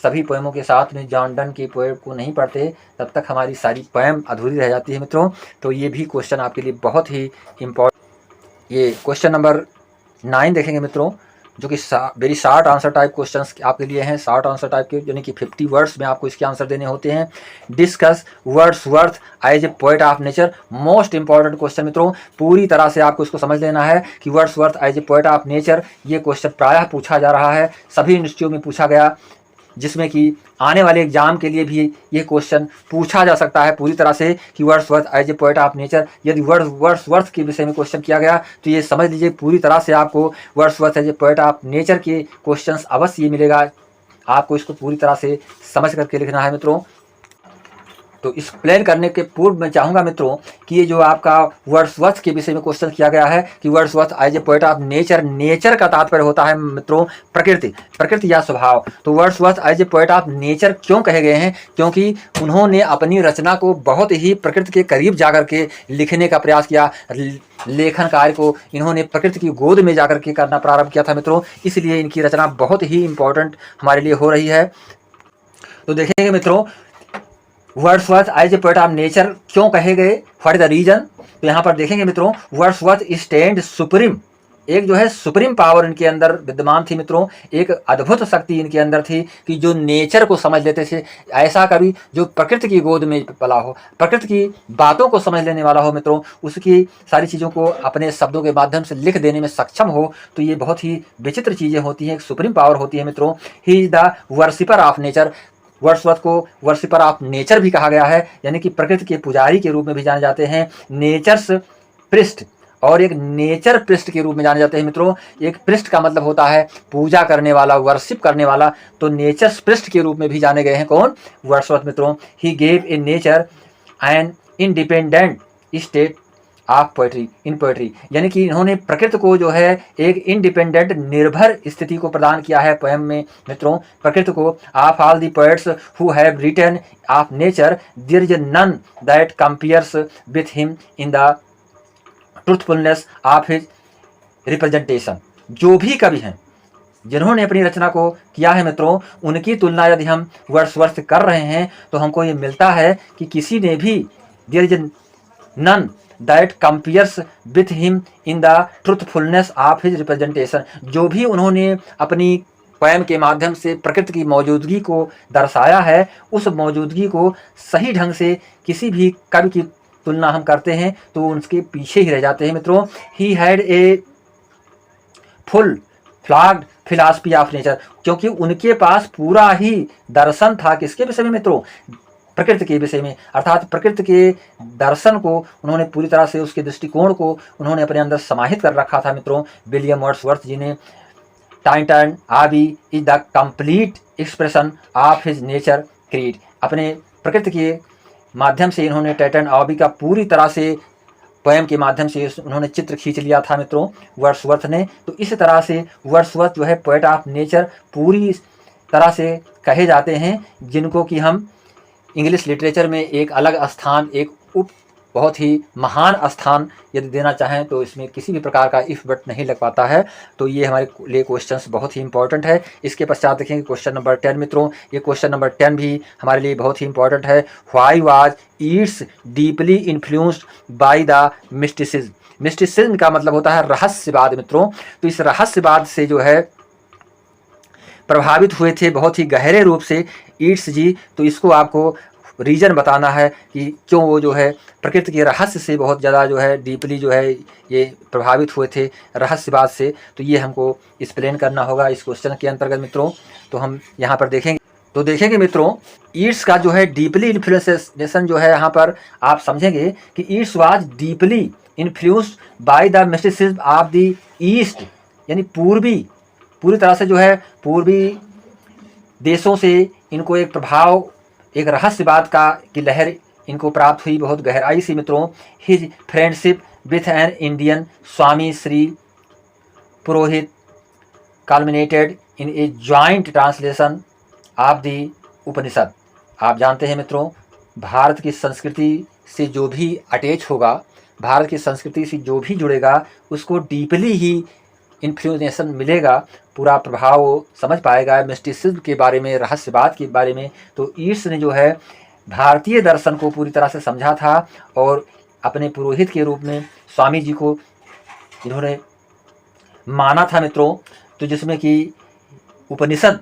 सभी पोएमों के साथ में जॉन डन की पोएम को नहीं पढ़ते तब तक हमारी सारी पोएम अधूरी रह जाती है मित्रों। तो ये भी क्वेश्चन आपके लिए बहुत ही इम्पॉर्टेंट। ये क्वेश्चन नंबर 9 देखेंगे मित्रों, जो कि very short answer type questions आपके लिए हैं, शॉर्ट आंसर टाइप के, यानी कि 50 वर्ड्स में आपको इसके आंसर देने होते हैं। Discuss Wordsworth as a poet of nature, most important question मित्रों, पूरी तरह से आपको इसको समझ लेना है कि Wordsworth as a poet of nature, ये क्वेश्चन प्रायः पूछा जा रहा है, सभी यूनिवर्सिटियों में पूछा गया, जिसमें कि आने वाले एग्जाम के लिए भी ये क्वेश्चन पूछा जा सकता है पूरी तरह से कि Wordsworth as a poet of nature. यदि वर्ड्सवर्थ के विषय में क्वेश्चन किया गया तो ये समझ लीजिए पूरी तरह से आपको Wordsworth as a poet of nature के क्वेश्चंस अवश्य ये मिलेगा। आपको इसको पूरी तरह से समझ करके लिखना है मित्रों। तो एक्सप्लेन करने के पूर्व मैं चाहूँगा मित्रों कि ये जो आपका वर्ड्सवर्थ के विषय में क्वेश्चन किया गया है कि Wordsworth as a poet of nature, nature का तात्पर्य होता है मित्रों प्रकृति या स्वभाव। तो Wordsworth as a poet of nature क्यों कहे गए हैं? क्योंकि उन्होंने अपनी रचना को बहुत ही प्रकृति के करीब जाकर के लिखने का प्रयास किया, लेखन कार्य को इन्होंने प्रकृति की गोद में जाकर के करना प्रारंभ किया था मित्रों, इसलिए इनकी रचना बहुत ही इम्पोर्टेंट हमारे लिए हो रही है। तो देखेंगे मित्रों Wordsworth as a poet of nature क्यों कहे गए, व्हाट इज द रीजन। तो यहाँ पर देखेंगे मित्रों वर्ड्सवर्थ स्टैंड सुप्रीम एक जो है सुप्रीम पावर इनके अंदर विद्यमान थी मित्रों, एक अद्भुत शक्ति इनके अंदर थी कि जो नेचर को समझ लेते थे। ऐसा कभी जो प्रकृति की गोद में पला हो, प्रकृति की बातों को समझ लेने वाला हो मित्रों, उसकी सारी चीज़ों को अपने शब्दों के माध्यम से लिख देने में सक्षम हो, तो ये बहुत ही विचित्र चीज़ें होती हैं, एक सुप्रीम पावर होती है मित्रों। He is the worshipper of nature. Wordsworth को वर्शिपर ऑफ नेचर भी कहा गया है, यानी कि प्रकृति के पुजारी के रूप में भी जाने जाते हैं। नेचर्स पृष्ठ, और एक नेचर पृष्ठ के रूप में जाने जाते हैं मित्रों। एक पृष्ठ का मतलब होता है पूजा करने वाला, वर्शिप करने वाला, तो नेचर पृष्ठ के रूप में भी जाने गए हैं कौन? वर्ड्सवर्थ मित्रों। He gave a nature an independent state of poetry in poetry, यानी कि इन्होंने प्रकृति को जो है एक इंडिपेंडेंट निर्भर स्थिति को प्रदान किया है पोएम में मित्रों। प्रकृति को of all the poets who have written of nature there is none that compares with him in the truthfulness of his representation. जो भी कवि हैं जिन्होंने अपनी रचना को किया है मित्रों, उनकी तुलना यदि हम वर्ड्सवर्थ कर रहे हैं तो हमको ये मिलता है कि किसी ने भी there is none that compares with him in the truthfulness of his representation. जो भी उन्होंने अपनी पोएम के माध्यम से प्रकृति की मौजूदगी को दर्शाया है, उस मौजूदगी को सही ढंग से किसी भी कवि की तुलना हम करते हैं तो उनके पीछे ही रह जाते हैं मित्रों। He had a full flagged philosophy of nature, क्योंकि उनके पास पूरा ही दर्शन था किसके विषय में मित्रों? प्रकृति के विषय में, अर्थात प्रकृति के दर्शन को उन्होंने पूरी तरह से, उसके दृष्टिकोण को उन्होंने अपने अंदर समाहित कर रखा था मित्रों। विलियम वर्ड्सवर्थ जी ने टाइटन आबी is the complete expression of his nature creed, अपने प्रकृति के माध्यम से इन्होंने टाइटन आबी का पूरी तरह से पोएम के माध्यम से उन्होंने चित्र खींच लिया था मित्रों वर्ड्सवर्थ ने। तो इस तरह से वर्ड्सवर्थ जो है पोएट ऑफ नेचर पूरी तरह से कहे जाते हैं, जिनको कि हम इंग्लिश लिटरेचर में एक अलग स्थान, एक बहुत ही महान स्थान यदि देना चाहें तो इसमें किसी भी प्रकार का इफ बट नहीं लग पाता है। तो ये हमारे लिए क्वेश्चंस बहुत ही इंपॉर्टेंट है। इसके पश्चात देखेंगे क्वेश्चन नंबर 10 मित्रों। ये क्वेश्चन नंबर 10 भी हमारे लिए बहुत ही इंपॉर्टेंट है। Why was Yeats deeply influenced by the mysticism. Mysticism का मतलब होता है रहस्यवाद मित्रों। तो इस रहस्यवाद से जो है प्रभावित हुए थे बहुत ही गहरे रूप से ईट्स जी। तो इसको आपको रीज़न बताना है कि क्यों वो जो है प्रकृति के रहस्य से बहुत ज़्यादा जो है डीपली जो है ये प्रभावित हुए थे रहस्यवाद से। तो ये हमको एक्सप्लेन करना होगा इस क्वेश्चन के अंतर्गत मित्रों। तो हम यहाँ पर देखेंगे मित्रों, ईट्स का जो है डीपली इन्फ्लुएंसेशन जो है यहाँ पर आप समझेंगे कि Yeats was deeply influenced by the mysticism of the east, यानी पूरी तरह से जो है पूर्वी देशों से इनको एक प्रभाव, एक रहस्यवाद की लहर इनको प्राप्त हुई बहुत गहराई से मित्रों। His friendship with an Indian swami Shri Purohit culminated in a joint translation of the Upanishad. आप जानते हैं मित्रों, भारत की संस्कृति से जो भी अटैच होगा, भारत की संस्कृति से जो भी जुड़ेगा, उसको डीपली ही इन्फ्लुएंसेशन मिलेगा, पूरा प्रभाव समझ पाएगा मिस्टिसिज्म के बारे में, रहस्यवाद के बारे में। तो ईट्स ने जो है भारतीय दर्शन को पूरी तरह से समझा था और अपने पुरोहित के रूप में स्वामी जी को इन्होंने माना था मित्रों। तो जिसमें कि उपनिषद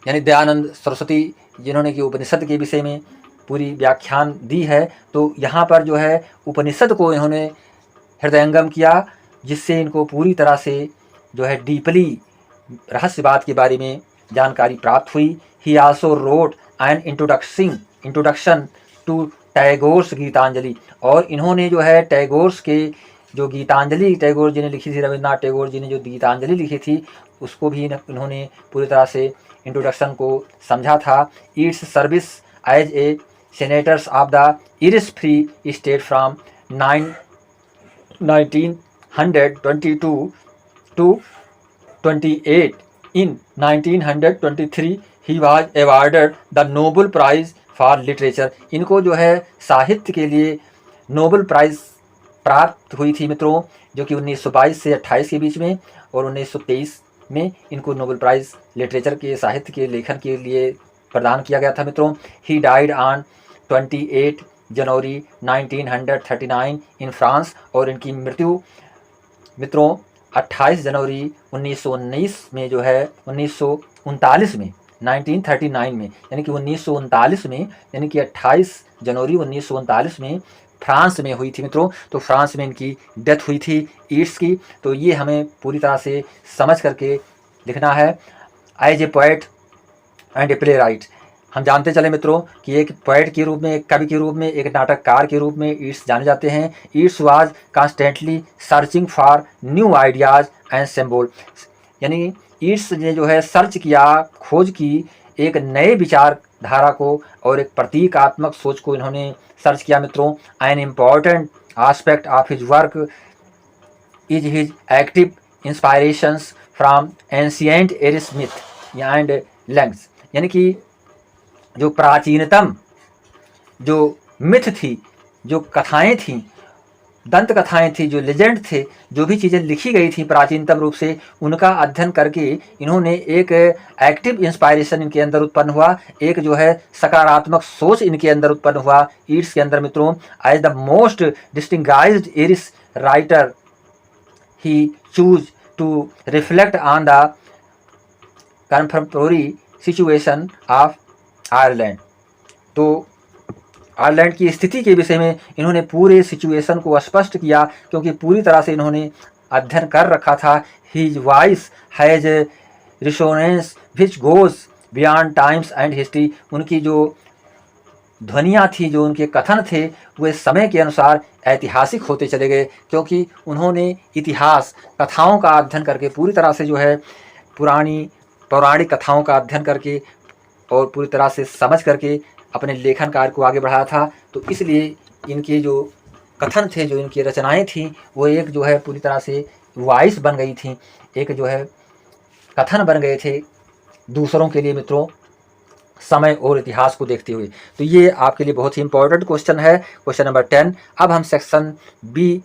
यानी दयानंद सरस्वती जिन्होंने कि उपनिषद के विषय में पूरी व्याख्यान दी है। तो यहाँ पर जो है उपनिषद को इन्होंने हृदयंगम किया, जिससे इनको पूरी तरह से जो है डीपली रहस्यवाद के बारे में जानकारी प्राप्त हुई। He also wrote an introduction to Tagore's Gitanjali, और इन्होंने जो है टैगोर्स के जो गीतांजलि टैगोर जी ने लिखी थी, रविन्द्रनाथ टैगोर जी ने जो गीतांजलि लिखी थी, उसको भी इन्होंने पूरी तरह से इंट्रोडक्शन को समझा था। Its service as a senators of the Irish free state from 1922 to 28. In 1923 he was awarded the Nobel Prize for Literature. इनको जो है साहित्य के लिए नोबेल प्राइज़ प्राप्त हुई थी मित्रों, जो कि 1922 से 28 के बीच में, और 1923 में इनको नोबेल प्राइज़ लिटरेचर के साहित्य के लेखन के लिए प्रदान किया गया था मित्रों। He died on 28 January 1939 in France, और इनकी मृत्यु मित्रों 28 जनवरी 1919 में जो है 1939 में 1939 में यानी कि 1939 में यानी कि 28 जनवरी 1939 में फ्रांस में हुई थी मित्रों। तो फ्रांस में इनकी डेथ हुई थी ईट्स की। तो ये हमें पूरी तरह से समझ करके लिखना है। As a poet and a playwright, हम जानते चले मित्रों कि एक पोएट के रूप में, एक कवि के रूप में, एक नाटककार के रूप में ईट्स जाने जाते हैं। Yeats was constantly searching for new ideas and symbol, यानी ईट्स ने जो है सर्च किया, खोज की एक नए विचारधारा को और एक प्रतीकात्मक सोच को इन्होंने सर्च किया मित्रों। An important aspect of his work is his active inspirations from ancient एरिस्मिथ एंड लैंग्स, यानी कि जो प्राचीनतम जो मिथ थी, जो कथाएं थी, दंत कथाएं थी, जो लेजेंड थे, जो भी चीज़ें लिखी गई थी प्राचीनतम रूप से, उनका अध्ययन करके इन्होंने एक एक्टिव इंस्पायरेशन इनके अंदर उत्पन्न हुआ, एक जो है सकारात्मक सोच इनके अंदर उत्पन्न हुआ ईट्स के अंदर मित्रों। As the most distinguished Irish writer he chose to reflect on the contemporary situation of Ireland. तो आयरलैंड की स्थिति के विषय में इन्होंने पूरे सिचुएशन को स्पष्ट किया, क्योंकि पूरी तरह से इन्होंने अध्ययन कर रखा था। His voice has resonance which goes beyond times and history, उनकी जो ध्वनियाँ थी, जो उनके कथन थे, वे समय के अनुसार ऐतिहासिक होते चले गए, क्योंकि उन्होंने इतिहास कथाओं का अध्ययन करके पूरी तरह से जो है पुरानी पौराणिक कथाओं का अध्ययन करके और पूरी तरह से समझ करके अपने लेखन कार्य को आगे बढ़ाया था। तो इसलिए इनके जो कथन थे, जो इनकी रचनाएं थीं, वो एक जो है पूरी तरह से वॉइस बन गई थी, एक जो है कथन बन गए थे दूसरों के लिए मित्रों, समय और इतिहास को देखते हुए। तो ये आपके लिए बहुत ही इंपॉर्टेंट क्वेश्चन है, क्वेश्चन नंबर 10। अब हम सेक्शन बी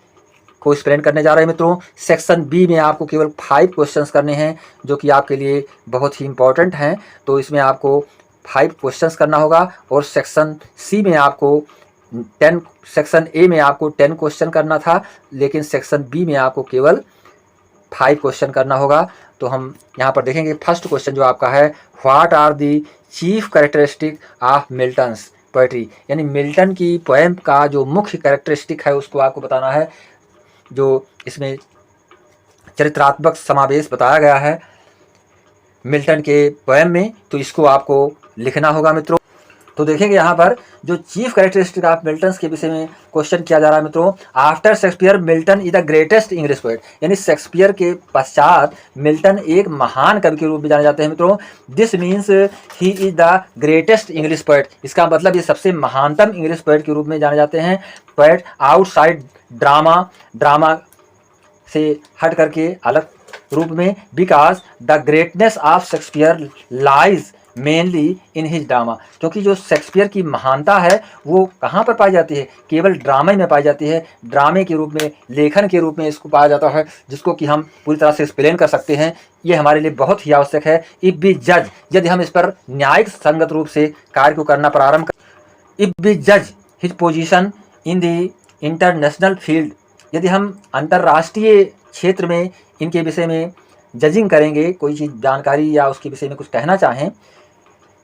को एक्सप्लेन करने जा रहे हैं मित्रों। सेक्शन बी में आपको केवल 5 क्वेश्चंस करने हैं, जो कि आपके लिए बहुत ही इंपॉर्टेंट हैं। तो इसमें आपको 5 क्वेश्चंस करना होगा, और सेक्शन सी में आपको 10, सेक्शन ए में आपको 10 क्वेश्चन करना था, लेकिन सेक्शन बी में आपको केवल 5 क्वेश्चन करना होगा। तो हम यहाँ पर देखेंगे फर्स्ट क्वेश्चन जो आपका है, what are the chief characteristic of Milton's poetry, यानी मिल्टन की पोएम का जो मुख्य कैरेक्टरिस्टिक है उसको आपको बताना है। जो इसमें चरित्रात्मक समावेश बताया गया है मिल्टन के पोएम में, तो इसको आपको लिखना होगा मित्रों। तो देखेंगे यहाँ पर जो चीफ कैरेक्टरिस्टिक ऑफ मिल्टन्स के विषय में क्वेश्चन किया जा रहा है मित्रों। After Shakespeare Milton is the greatest English poet, यानी शेक्सपियर के पश्चात मिल्टन एक महान कवि के रूप में जाने जाते हैं मित्रों। This means he is the greatest English poet, इसका मतलब ये सबसे महानतम इंग्लिश पोएट के रूप में जाने जाते हैं। पोएट आउटसाइड ड्रामा से हट करके अलग रूप में, because the greatness of Shakespeare lies mainly in his drama, क्योंकि जो शेक्सपियर की महानता है वो कहाँ पर पाई जाती है, केवल ड्रामे में पाई जाती है। ड्रामे के रूप में, लेखन के रूप में इसको पाया जाता है, जिसको कि हम पूरी तरह से एक्सप्लेन कर सकते हैं। ये हमारे लिए बहुत ही आवश्यक है। इफ बी जज, यदि हम इस पर न्यायिक संगत रूप से कार्य को करना प्रारंभ कर, इफ बी जज his position in the international field, यदि हम अंतर्राष्ट्रीय क्षेत्र में इनके विषय में जजिंग करेंगे, कोई चीज़ जानकारी या उसके विषय में कुछ कहना चाहें,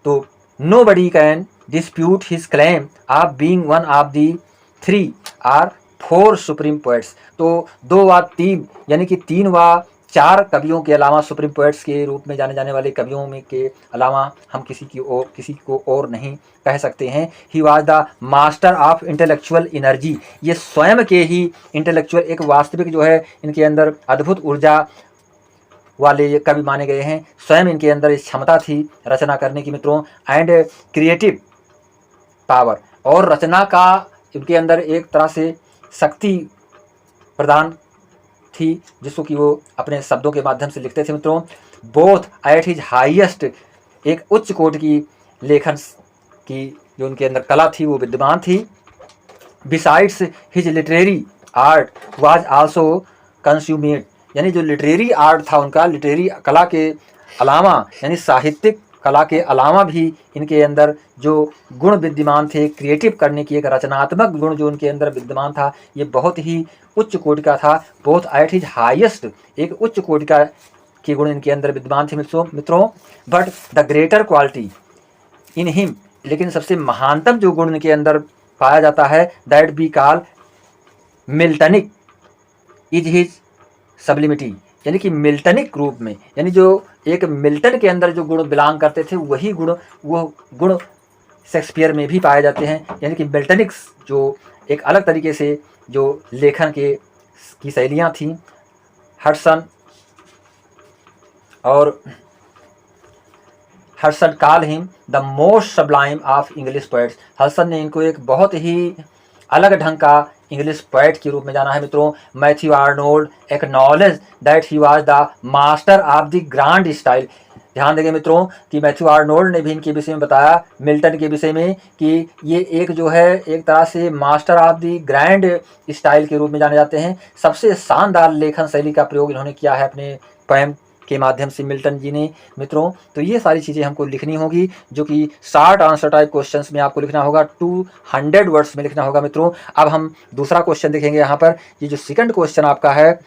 तो nobody can dispute his claim of being one of the 3 or 4 supreme poets. तो 2 व 3 यानी कि 3 व 4 कवियों के अलावा, सुप्रीम पोएट्स के रूप में जाने जाने वाले कवियों में के अलावा हम किसी को और नहीं कह सकते हैं। He was the master of intellectual energy, ये स्वयं के ही इंटेलेक्चुअल, एक वास्तविक जो है इनके अंदर अद्भुत ऊर्जा वाले ये कवि माने गए हैं। स्वयं इनके अंदर इस क्षमता थी रचना करने की मित्रों। एंड क्रिएटिव पावर, और रचना का इनके अंदर एक तरह से शक्ति प्रदान थी, जिसको कि वो अपने शब्दों के माध्यम से लिखते थे मित्रों। बोथ एट हिज हाईएस्ट, एक उच्च कोटि की लेखन की जो उनके अंदर कला थी वो विद्यमान थी। Besides his literary art was also consumed, यानी जो लिटरेरी आर्ट था उनका, लिटरेरी कला के अलावा यानी साहित्यिक कला के अलावा भी इनके अंदर जो गुण विद्यमान थे, क्रिएटिव करने की एक रचनात्मक गुण जो उनके अंदर विद्यमान था, ये बहुत ही उच्च कोटि का था। बोथ एट हिज हाईएस्ट, एक उच्च कोटि का के गुण इनके अंदर विद्यमान थे मित्रों। But the greater quality in him, लेकिन सबसे महानतम जो गुण इनके अंदर पाया जाता है, that be call Miltonic is his sublimity, यानी कि मिल्टनिक रूप में, यानी जो एक मिल्टन के अंदर जो गुण बिलोंग करते थे वही गुण, वो गुण शेक्सपियर में भी पाए जाते हैं। यानी कि मिल्टनिक्स जो एक अलग तरीके से जो लेखन की शैलियाँ थीं, Hudson call him the most sublime of English poets. Hudson ने इनको एक बहुत ही अलग ढंग का इंग्लिश पोएट के रूप में जाना है मित्रों। Matthew Arnold acknowledge that he was the master of the grand style. ध्यान देंगे मित्रों कि मैथ्यू आर्नोल्ड ने भी इनके विषय में बताया, मिल्टन के विषय में, कि ये एक जो है एक तरह से master of the grand style के रूप में जाने जाते हैं। सबसे शानदार लेखन शैली का प्रयोग इन्होंने किया है अपने पोएम के माध्यम से मिल्टन जी ने मित्रों। तो ये सारी चीज़ें हमको लिखनी होगी, जो कि शॉर्ट आंसर टाइप क्वेश्चंस में आपको लिखना होगा, 200 वर्ड्स में लिखना होगा मित्रों। अब हम दूसरा क्वेश्चन देखेंगे यहाँ पर। ये जो सेकंड क्वेश्चन आपका है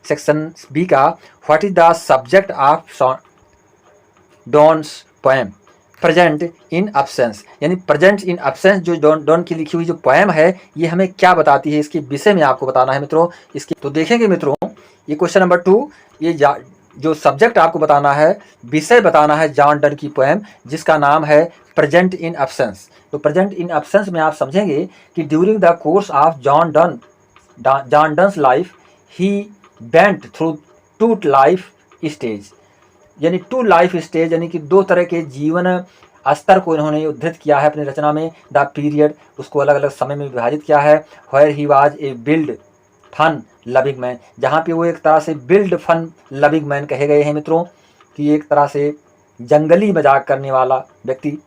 सेक्शन बी का, what is the subject of Donne's poem present in absence, यानी प्रेजेंट इन अब्सेंस जो डॉन की लिखी हुई जो पोएम है, ये हमें क्या बताती है, इसके विषय में आपको बताना है मित्रों। इसकी तो देखेंगे मित्रों, ये क्वेश्चन नंबर 2, ये जो सब्जेक्ट आपको बताना है, विषय बताना है जॉन डन की पोएम जिसका नाम है प्रेजेंट इन अब्सेंस। तो प्रेजेंट इन अब्सेंस में आप समझेंगे कि during the course of John Donne's life he went through 2 life stage, यानी 2 लाइफ स्टेज, यानी कि 2 तरह के जीवन स्तर को इन्होंने उद्धृत किया है अपनी रचना में। द पीरियड, उसको अलग अलग समय में विभाजित किया है। Where he was a build fun loving man, जहाँ पे वो एक तरह से बिल्ड फन लविंग मैन कहे गए हैं मित्रों, कि एक तरह से जंगली मजाक करने वाला व्यक्ति,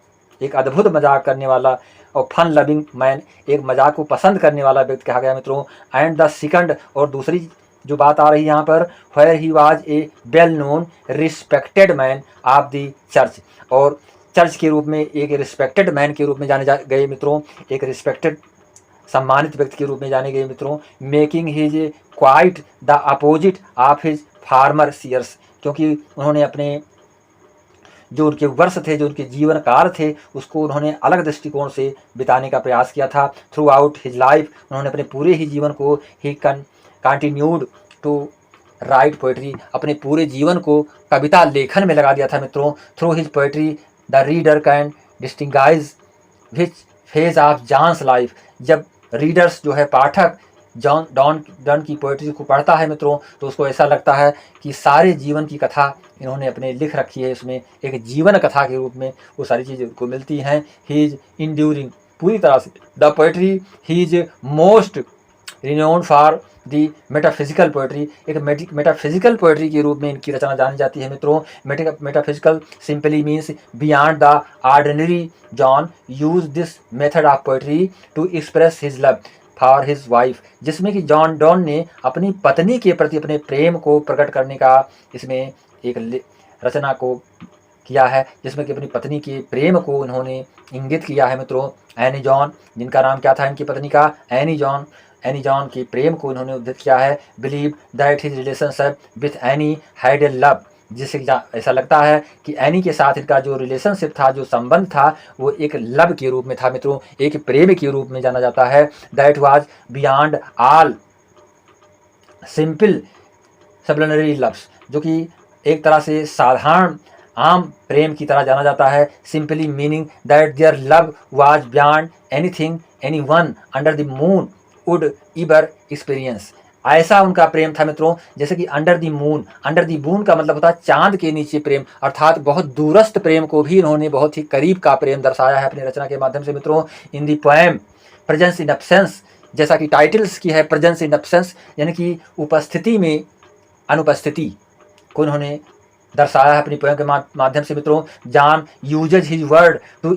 एक अद्भुत मजाक करने वाला, और फन लविंग मैन, एक मजाक को पसंद करने वाला व्यक्ति कहा गया मित्रों। एंड द सेकंड, और दूसरी जो बात आ रही है यहाँ पर, where he was A well known respected man of the church, और चर्च के रूप में एक रिस्पेक्टेड मैन के रूप में जाने गए मित्रों, एक रिस्पेक्टेड सम्मानित व्यक्ति के रूप में जाने गए मित्रों। Making his quite the opposite of his former years, क्योंकि उन्होंने अपने जो उनके वर्ष थे, जो उनके जीवन काल थे, उसको उन्होंने अलग दृष्टिकोण से बिताने का प्रयास किया था। थ्रू आउट हिज लाइफ, उन्होंने अपने पूरे ही जीवन को ही कंटिन्यूड टू राइट पोएट्री, अपने पूरे जीवन को कविता लेखन में लगा दिया था मित्रों। Through his poetry the reader can distinguish which phase of John's life, जब रीडर्स जो है पाठक डॉन की पोएट्री को पढ़ता है मित्रों, तो उसको ऐसा लगता है कि सारे जीवन की कथा इन्होंने अपने लिख रखी है, इसमें एक जीवन कथा के रूप में वो सारी चीज़ें उनको मिलती हैं। ही इज इंड्यूरिंग, पूरी तरह से the poetry, he is most renowned for the metaphysical poetry, एक मेटाफिजिकल पोएट्री के रूप में इनकी रचना जानी जाती है मित्रों। Metaphysical simply means beyond the ordinary. John use this method of poetry to express his love for his wife, जिसमें कि जॉन डॉन ने अपनी पत्नी के प्रति अपने प्रेम को प्रकट करने का इसमें एक रचना को किया है, जिसमें कि अपनी पत्नी के प्रेम को उन्होंने इंगित किया है मित्रों। एनी जॉन, जिनका नाम क्या था इनकी पत्नी का, एनी जॉन के प्रेम को उन्होंने उद्धृत किया है। Believe that his relationship with any had a love, जिससे ऐसा लगता है कि एनी के साथ इनका जो रिलेशनशिप था, जो संबंध था, वो एक लव के रूप में था मित्रों, एक प्रेम के रूप में जाना जाता है। That was beyond all simple sublunary loves, जो कि एक तरह से साधारण आम प्रेम की तरह जाना जाता है। Simply meaning that their love was beyond anything anyone under the moon would ever experience, ऐसा उनका प्रेम था मित्रों, जैसे कि under the moon, under the moon का मतलब होता है चांद के नीचे प्रेम, अर्थात बहुत दूरस्थ प्रेम को भी इन्होंने बहुत ही करीब का प्रेम दर्शाया है अपनी रचना के माध्यम से मित्रों। In the poem presence in absence, जैसा कि टाइटल्स की है, प्रेजेंस इन एब्सेंस, यानी कि उपस्थिति में अनुपस्थिति को इन्होंने दर्शाया है अपनी पोएम के माध्यम से मित्रों। John uses his word to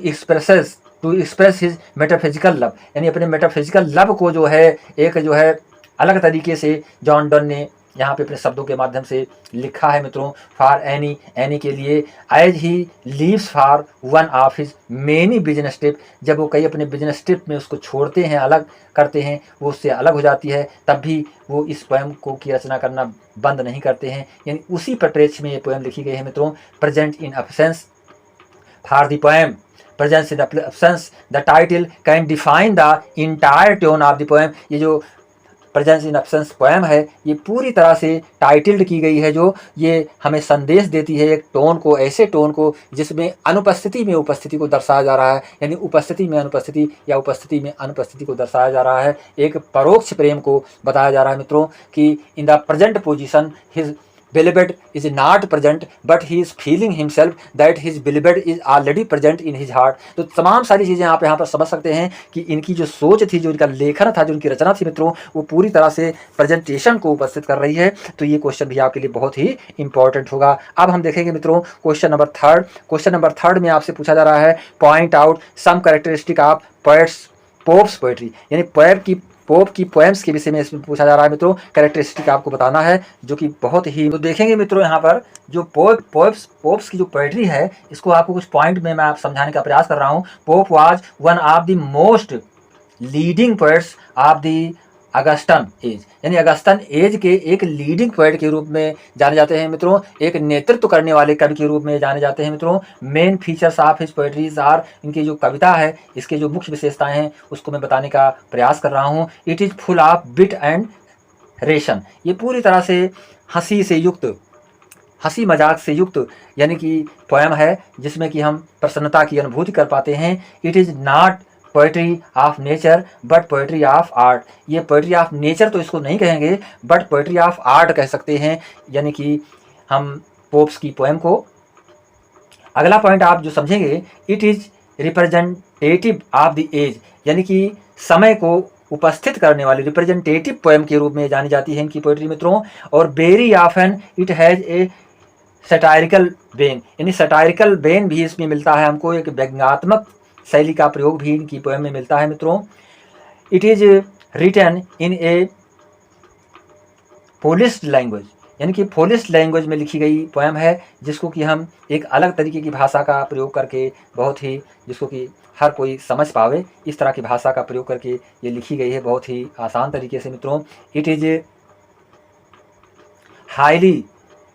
express his metaphysical love, यानी अपने मेटाफिजिकल लव को जो है एक जो है अलग तरीके से जॉन डन ने यहाँ पे अपने शब्दों के माध्यम से लिखा है मित्रों। फॉर एनी, एनी के लिए, as he leaves for one of his many business trip, जब वो कई अपने बिजनेस ट्रिप में उसको छोड़ते हैं, अलग करते हैं, वो उससे अलग हो जाती है, तब भी वो इस पोएम को की रचना करना बंद नहीं करते हैं। यानी उसी परिप्रेक्ष्य में ये पोएम लिखी गई है मित्रों। Present in absence for the poem, presence in the absence, the title can define the entire tone of the poem। ये जो प्रेजेंस इन एब्सेंस पोएम है, ये पूरी तरह से टाइटल्ड की गई है, जो ये हमें संदेश देती है एक टोन को, ऐसे टोन को जिसमें अनुपस्थिति में उपस्थिति को दर्शाया जा रहा है, यानी उपस्थिति में अनुपस्थिति या उपस्थिति में अनुपस्थिति को दर्शाया जा रहा है। एक परोक्ष प्रेम को बताया जा रहा है मित्रों कि in the present position his beloved is not present but he is feeling himself that his beloved is already present in his heart। तो तमाम सारी चीज़ें आप यहाँ पर समझ सकते हैं कि इनकी जो सोच थी, जो इनका लेखन था, जो इनकी रचना थी मित्रों, वो पूरी तरह से प्रेजेंटेशन को उपस्थित कर रही है। तो ये क्वेश्चन भी आपके लिए बहुत ही इंपॉर्टेंट होगा। अब हम देखेंगे मित्रों question number third. Question number third में आपसे पूछा जा रहा है point out some characteristic of Pope's poetry, यानी पोप की पोएम्स के विषय में इसमें पूछा जा रहा है मित्रों। कैरेक्टरिस्टिक आपको बताना है, जो कि बहुत ही, तो देखेंगे मित्रों यहाँ पर जो पोप्स की जो पोएट्री है, इसको आपको कुछ पॉइंट में मैं आप समझाने का प्रयास कर रहा हूँ। Pope was one of the most leading poets of the Augustan as, यानी अगस्टन एज के एक लीडिंग पोएट के रूप में जाने जाते हैं मित्रों, एक नेतृत्व करने वाले कवि के रूप में जाने जाते हैं मित्रों। Main features of his poetries are, इनकी जो कविता है, इसके जो मुख्य विशेषताएं हैं उसको मैं बताने का प्रयास कर रहा हूँ। It is full of bit and ration, ये पूरी तरह से हंसी मजाक से युक्त यानी कि पोएम है, जिसमें कि हम प्रसन्नता की अनुभूति कर पाते हैं। It is not poetry of nature but poetry of art, ये पोएट्री ऑफ नेचर तो इसको नहीं कहेंगे, बट पोएट्री ऑफ आर्ट कह सकते हैं, यानी कि हम पोप्स की पोएम को। अगला पॉइंट आप जो समझेंगे, it is representative of the age, यानी कि समय को उपस्थित करने वाली रिप्रेजेंटेटिव पोएम के रूप में जानी जाती है इनकी पोएट्री मित्रों। और very often it has a satirical when, यानी सटायरिकल वेन भी इसमें मिलता है हमको, एक व्यंग्यात्मक शैली का प्रयोग भी इनकी पोएम में मिलता है मित्रों। It is written in a polished language, यानी कि पोलिश्ड लैंग्वेज में लिखी गई पोएम है, जिसको कि हम एक अलग तरीके की भाषा का प्रयोग करके, बहुत ही जिसको कि हर कोई समझ पावे, इस तरह की भाषा का प्रयोग करके ये लिखी गई है बहुत ही आसान तरीके से मित्रों। It is highly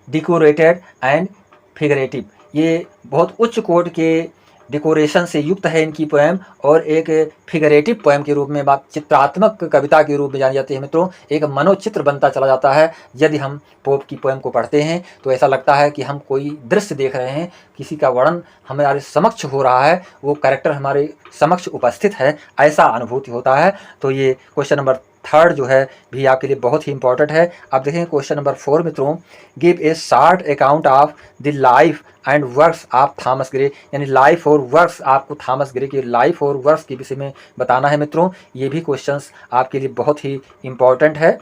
decorated and figurative, ये बहुत उच्च कोट के डेकोरेशन से युक्त है इनकी पोएम, और एक फिगरेटिव पोएम के रूप में, बात चित्रात्मक कविता के रूप में जानी जाती है मित्रों। एक मनोचित्र बनता चला जाता है, यदि हम पोप की पोएम को पढ़ते हैं तो ऐसा लगता है कि हम कोई दृश्य देख रहे हैं, किसी का वर्णन हमारे समक्ष हो रहा है, वो कैरेक्टर हमारे समक्ष उपस्थित है, ऐसा अनुभूति होता है। तो ये क्वेश्चन नंबर थर्ड जो है भी आपके लिए बहुत ही इंपॉर्टेंट है। अब देखें क्वेश्चन नंबर 4 मित्रों, give a short account of the life and works of Thomas Gray, यानी लाइफ और वर्क्स, आपको थॉमस ग्रे की लाइफ और वर्क्स के विषय में बताना है मित्रों। ये भी क्वेश्चंस आपके लिए बहुत ही इंपॉर्टेंट है।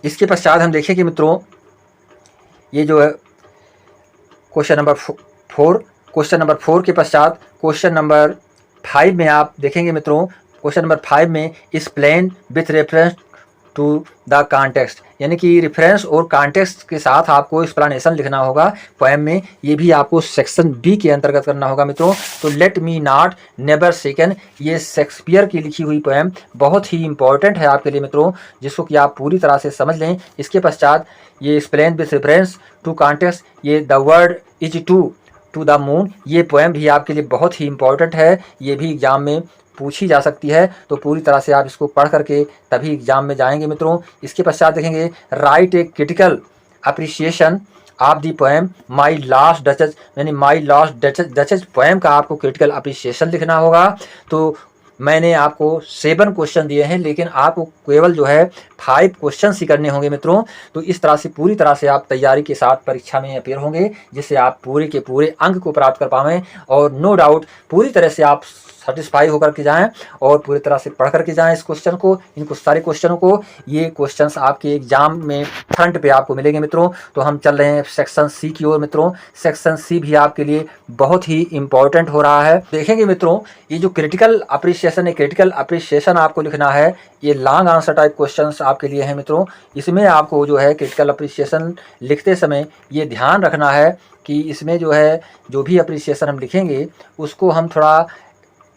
इसके पश्चात हम देखें कि मित्रों ये जो है क्वेश्चन नंबर 4 के पश्चात क्वेश्चन नंबर 5 में आप देखेंगे मित्रों, क्वेश्चन नंबर 5 में explain with reference to the context, यानी कि रेफरेंस और कॉन्टेक्स्ट के साथ आपको एक्सप्लेनेशन लिखना होगा पोएम में। ये भी आपको सेक्शन बी के अंतर्गत करना होगा मित्रों। तो let me not never second, ये शेक्सपियर की लिखी हुई पोएम बहुत ही इंपॉर्टेंट है आपके लिए मित्रों, जिसको कि आप पूरी तरह से समझ लें। इसके पश्चात ये explain with reference to context, ये the word is to the moon, ये पोएम भी आपके लिए बहुत ही इंपॉर्टेंट है, ये भी एग्जाम में पूछी जा सकती है। तो पूरी तरह से आप इसको पढ़ करके तभी एग्जाम में जाएंगे मित्रों। इसके पश्चात देखेंगे right a critical appreciation of the poem my last duchess, यानी माई लास्ट डचेस पोएम का आपको क्रिटिकल अप्रिसिएशन लिखना होगा। तो मैंने आपको 7 क्वेश्चन दिए हैं, लेकिन आपको केवल जो है 5 क्वेश्चन ही करने होंगे मित्रों। तो इस तरह से पूरी तरह से आप तैयारी के साथ परीक्षा में अपेयर होंगे, जिससे आप पूरे के पूरे अंक को प्राप्त कर पाएँ, और नो डाउट पूरी तरह से आप सेटिस्फाई होकर के जाएं और पूरी तरह से पढ़ करके जाएं इस क्वेश्चन को, इनको सारे क्वेश्चनों को। ये क्वेश्चंस आपके एग्जाम में फ्रंट पे आपको मिलेंगे मित्रों। तो हम चल रहे हैं सेक्शन सी की ओर मित्रों। सेक्शन सी भी आपके लिए बहुत ही इंपॉर्टेंट हो रहा है। देखेंगे मित्रों, ये जो क्रिटिकल अप्रिसिएशन है, क्रिटिकल अप्रिसिएशन आपको लिखना है। ये लॉन्ग आंसर टाइप क्वेश्चंस आपके लिए हैं मित्रों। इसमें आपको जो है क्रिटिकल अप्रिसिएशन लिखते समय ये ध्यान रखना है कि इसमें जो है जो भी अप्रिसिएशन हम लिखेंगे उसको हम थोड़ा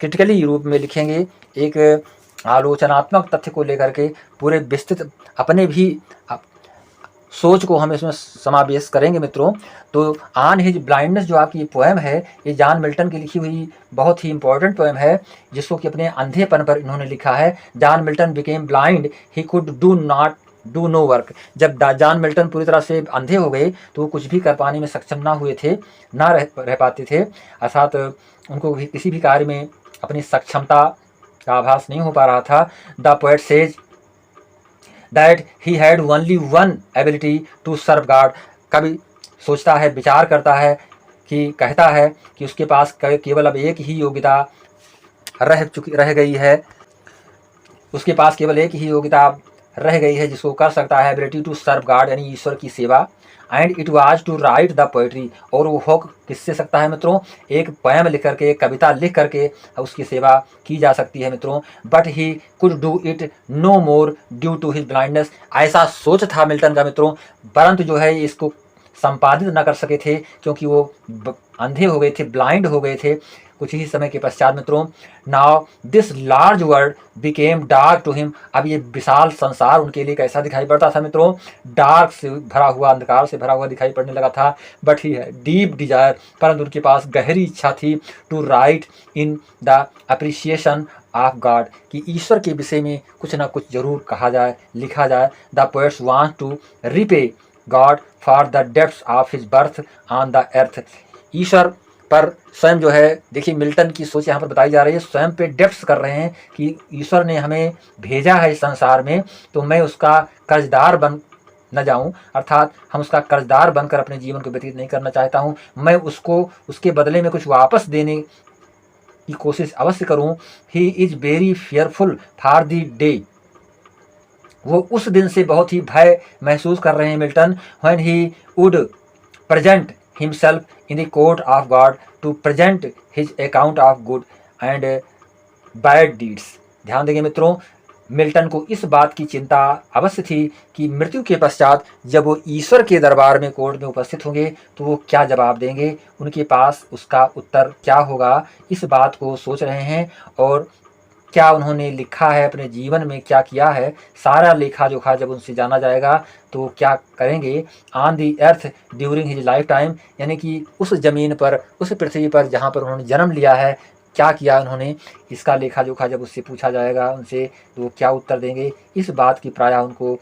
क्रिटिकली रूप में लिखेंगे, एक आलोचनात्मक तथ्य को लेकर के पूरे विस्तृत अपने भी सोच को हम इसमें समावेश करेंगे मित्रों। तो ऑन हिज ब्लाइंडनेस जो आपकी पोएम है, ये जॉन मिल्टन की लिखी हुई बहुत ही इंपॉर्टेंट पोएम है, जिसको कि अपने अंधेपन पर इन्होंने लिखा है। John Milton became blind, he could do no work. जब जॉन मिल्टन पूरी तरह से अंधे हो गए तो वो कुछ भी कर पाने में सक्षम ना हुए थे, ना रह पाते थे, अर्थात उनको भी किसी भी कार्य में अपनी सक्षमता का आभास नहीं हो पा रहा था। The poet says that he had only one ability to serve God. कभी सोचता है, विचार करता है कि कहता है कि उसके पास केवल अब एक ही योग्यता रह गई है, उसके पास केवल एक ही योग्यता रह गई है जिसको कर सकता है, एबिलिटी टू सर्व गॉड, यानी ईश्वर की सेवा। And it was to write the poetry, और वो हो किससे सकता है मित्रों, एक पोएम लिख करके, एक कविता लिख करके उसकी सेवा की जा सकती है मित्रों। But he could do it no more due to his blindness. ऐसा सोच था मिल्टन का मित्रों, परंतु जो है इसको संपादित न कर सके थे क्योंकि वो अंधे हो गए थे, ब्लाइंड हो गए थे कुछ ही समय के पश्चात मित्रों। Now this large world became dark to him. अब ये विशाल संसार उनके लिए कैसा दिखाई पड़ता था मित्रों, डार्क से भरा हुआ, अंधकार से भरा हुआ दिखाई पड़ने लगा था। बट ही है डीप डिजायर, परंतु उनके पास गहरी इच्छा थी, to write in the appreciation of God, कि ईश्वर के विषय में कुछ ना कुछ जरूर कहा जाए, लिखा जाए। The poets want to repay God for the depths of his birth on the earth. ईश्वर पर स्वयं जो है, देखिए मिल्टन की सोच यहाँ पर बताई जा रही है, स्वयं पे डेप्थ्स कर रहे हैं कि ईश्वर ने हमें भेजा है इस संसार में, तो मैं उसका कर्जदार बन न जाऊं, अर्थात हम उसका कर्जदार बनकर अपने जीवन को व्यतीत नहीं करना चाहता हूं, मैं उसको उसके बदले में कुछ वापस देने की कोशिश अवश्य करूं। He is very fearful for the day, वो उस दिन से बहुत ही भय महसूस कर रहे हैं Milton, when he would present himself in the court of God to present his account of good and bad deeds. ध्यान देंगे मित्रों, मिल्टन को इस बात की चिंता अवश्य थी कि मृत्यु के पश्चात जब वो ईश्वर के दरबार में, कोर्ट में उपस्थित होंगे तो वो क्या जवाब देंगे, उनके पास उसका उत्तर क्या होगा, इस बात को सोच रहे हैं। और क्या उन्होंने लिखा है, अपने जीवन में क्या किया है, सारा लेखा जोखा जब उनसे जाना जाएगा तो क्या करेंगे। On the earth during his life time, यानी कि उस ज़मीन पर, उस पृथ्वी पर जहाँ पर उन्होंने जन्म लिया है, क्या किया उन्होंने, इसका लेखा जोखा जब उससे पूछा जाएगा उनसे तो वो क्या उत्तर देंगे, इस बात की प्रायः उनको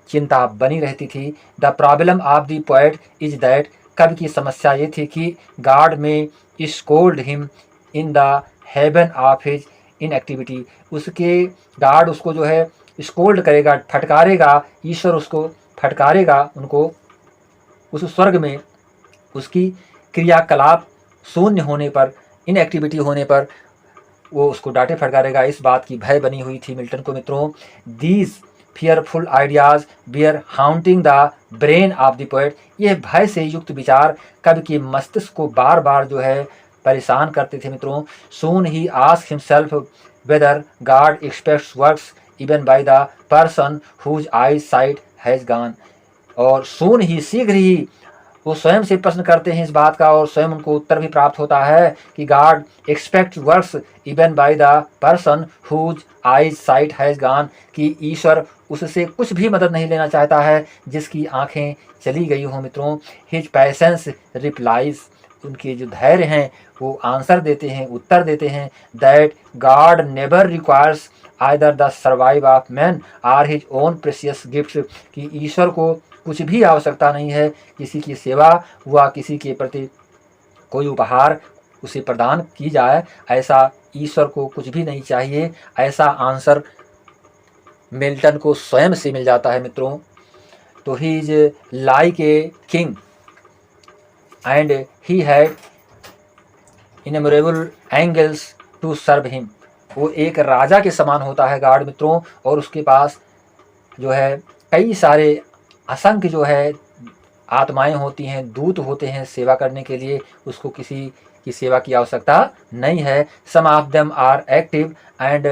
चिंता बनी रहती थी। The problem of the poet is that, कवि की समस्या ये थी कि गॉड में scold him in the haven of his inactivity, उसके गॉड उसको जो है स्कोल्ड करेगा, फटकारेगा, ईश्वर उसको फटकारेगा, उनको उस स्वर्ग में उसकी क्रियाकलाप शून्य होने पर, इनएक्टिविटी होने पर वो उसको डांटे फटकारेगा। इस बात की भय बनी हुई थी मिल्टन को मित्रों। These fearful ideas bear haunting the brain of the poet, यह भय से युक्त विचार कवि के मस्तिष्क को बार बार जो है परेशान करते थे मित्रों। Soon he asked himself whether God expects works even by the person whose eyesight has gone, और सून ही, शीघ्र ही वो स्वयं से प्रश्न करते हैं इस बात का, और स्वयं उनको उत्तर भी प्राप्त होता है कि God expect works even by the person whose eyes sight has gone, कि ईश्वर उससे कुछ भी मदद नहीं लेना चाहता है जिसकी आंखें चली गई हों मित्रों। हिज पैसेंस रिप्लाइज, उनके जो धैर्य हैं वो आंसर देते हैं, उत्तर देते हैं। That God never requires either the survive of man or his own precious gifts, कि ईश्वर को कुछ भी आवश्यकता नहीं है किसी की सेवा व किसी के प्रति कोई उपहार उसे प्रदान की जाए, ऐसा ईश्वर को कुछ भी नहीं चाहिए। ऐसा आंसर मिल्टन को स्वयं से मिल जाता है मित्रों। तो he is like a king and he had innumerable angels to serve him. वो एक राजा के समान होता है गार्ड मित्रों, और उसके पास जो है कई सारे असंख्य जो है आत्माएं होती हैं, दूत होते हैं सेवा करने के लिए। उसको किसी की सेवा की आवश्यकता नहीं है। Some of them are active and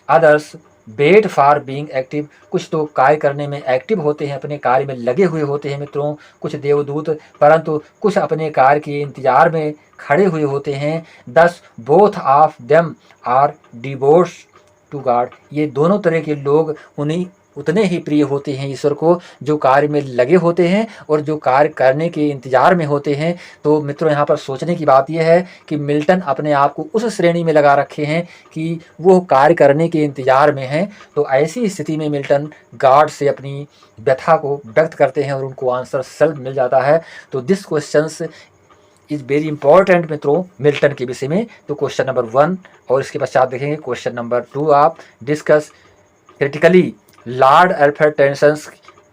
others wait for being active. कुछ तो कार्य करने में एक्टिव होते हैं, अपने कार्य में लगे हुए होते हैं मित्रों, कुछ देवदूत, परंतु कुछ अपने कार्य के इंतजार में खड़े हुए होते हैं। Thus both of them are devotees to God. ये दोनों तरह के लोग उन्हीं उतने ही प्रिय होते हैं ईश्वर को, जो कार्य में लगे होते हैं और जो कार्य करने के इंतजार में होते हैं। तो मित्रों यहाँ पर सोचने की बात यह है कि मिल्टन अपने आप को उस श्रेणी में लगा रखे हैं कि वो कार्य करने के इंतजार में हैं। तो ऐसी स्थिति में मिल्टन गॉड से अपनी व्यथा को व्यक्त करते हैं और उनको आंसर सेल्फ मिल जाता है। तो this questions is very important मित्रों मिल्टन के विषय में। तो क्वेश्चन नंबर 1 और इसके पश्चात देखेंगे क्वेश्चन नंबर 2। आप discuss critically Lord Alfred tension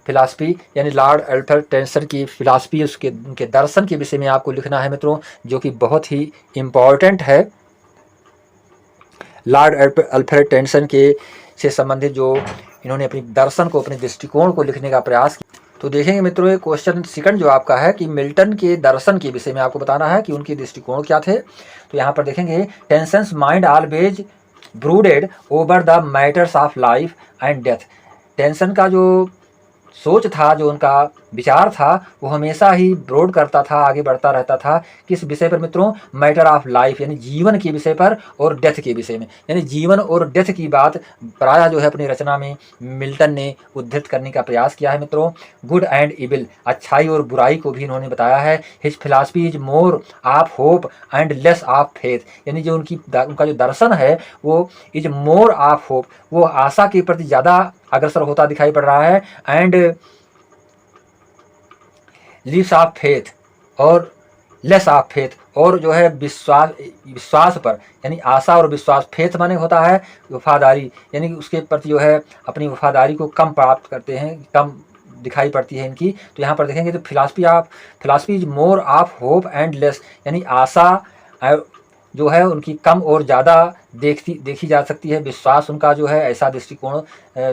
philosophy, यानी लॉर्ड अल्फ्रेड टेंसन की फिलासफी, उसके उनके दर्शन के विषय में आपको लिखना है मित्रों, जो कि बहुत ही इम्पॉर्टेंट है। लॉर्ड अल्फ्रेड टेंसन के से संबंधित जो इन्होंने अपनी दर्शन को, अपने दृष्टिकोण को लिखने का प्रयास किया। तो देखेंगे मित्रों ये क्वेश्चन सेकंड जो आपका है कि मिल्टन के दर्शन के विषय में आपको बताना है कि उनके दृष्टिकोण क्या थे। तो यहाँ पर देखेंगे Tennyson's mind always brooded over the matters of life and death. Tennyson का जो सोच था, जो उनका विचार था, वो हमेशा ही ब्रोड करता था, आगे बढ़ता रहता था। किस विषय पर मित्रों? मैटर ऑफ लाइफ, यानी जीवन के विषय पर, और डेथ के विषय में। यानी जीवन और डेथ की बात प्रायः जो है अपनी रचना में मिल्टन ने उद्धृत करने का प्रयास किया है मित्रों। गुड एंड इविल, अच्छाई और बुराई को भी इन्होंने बताया है। His philosophy is more of hope and less of faith, यानी जो उनका जो दर्शन है वो इज मोर ऑफ होप, वो आशा के प्रति ज़्यादा अग्रसर होता दिखाई पड़ रहा है, एंड लिव्स ऑफ फेथ, और लेस ऑफ फेथ, और जो है विश्वास पर, यानी आशा और विश्वास। फेथ माने होता है वफादारी, यानी उसके प्रति जो है अपनी वफादारी को कम प्राप्त करते हैं, कम दिखाई पड़ती है इनकी। तो यहाँ पर देखेंगे तो philosophy is more of hope and less, यानी आशा जो है उनकी कम और ज़्यादा देखी जा सकती है। विश्वास उनका जो है ऐसा दृष्टिकोण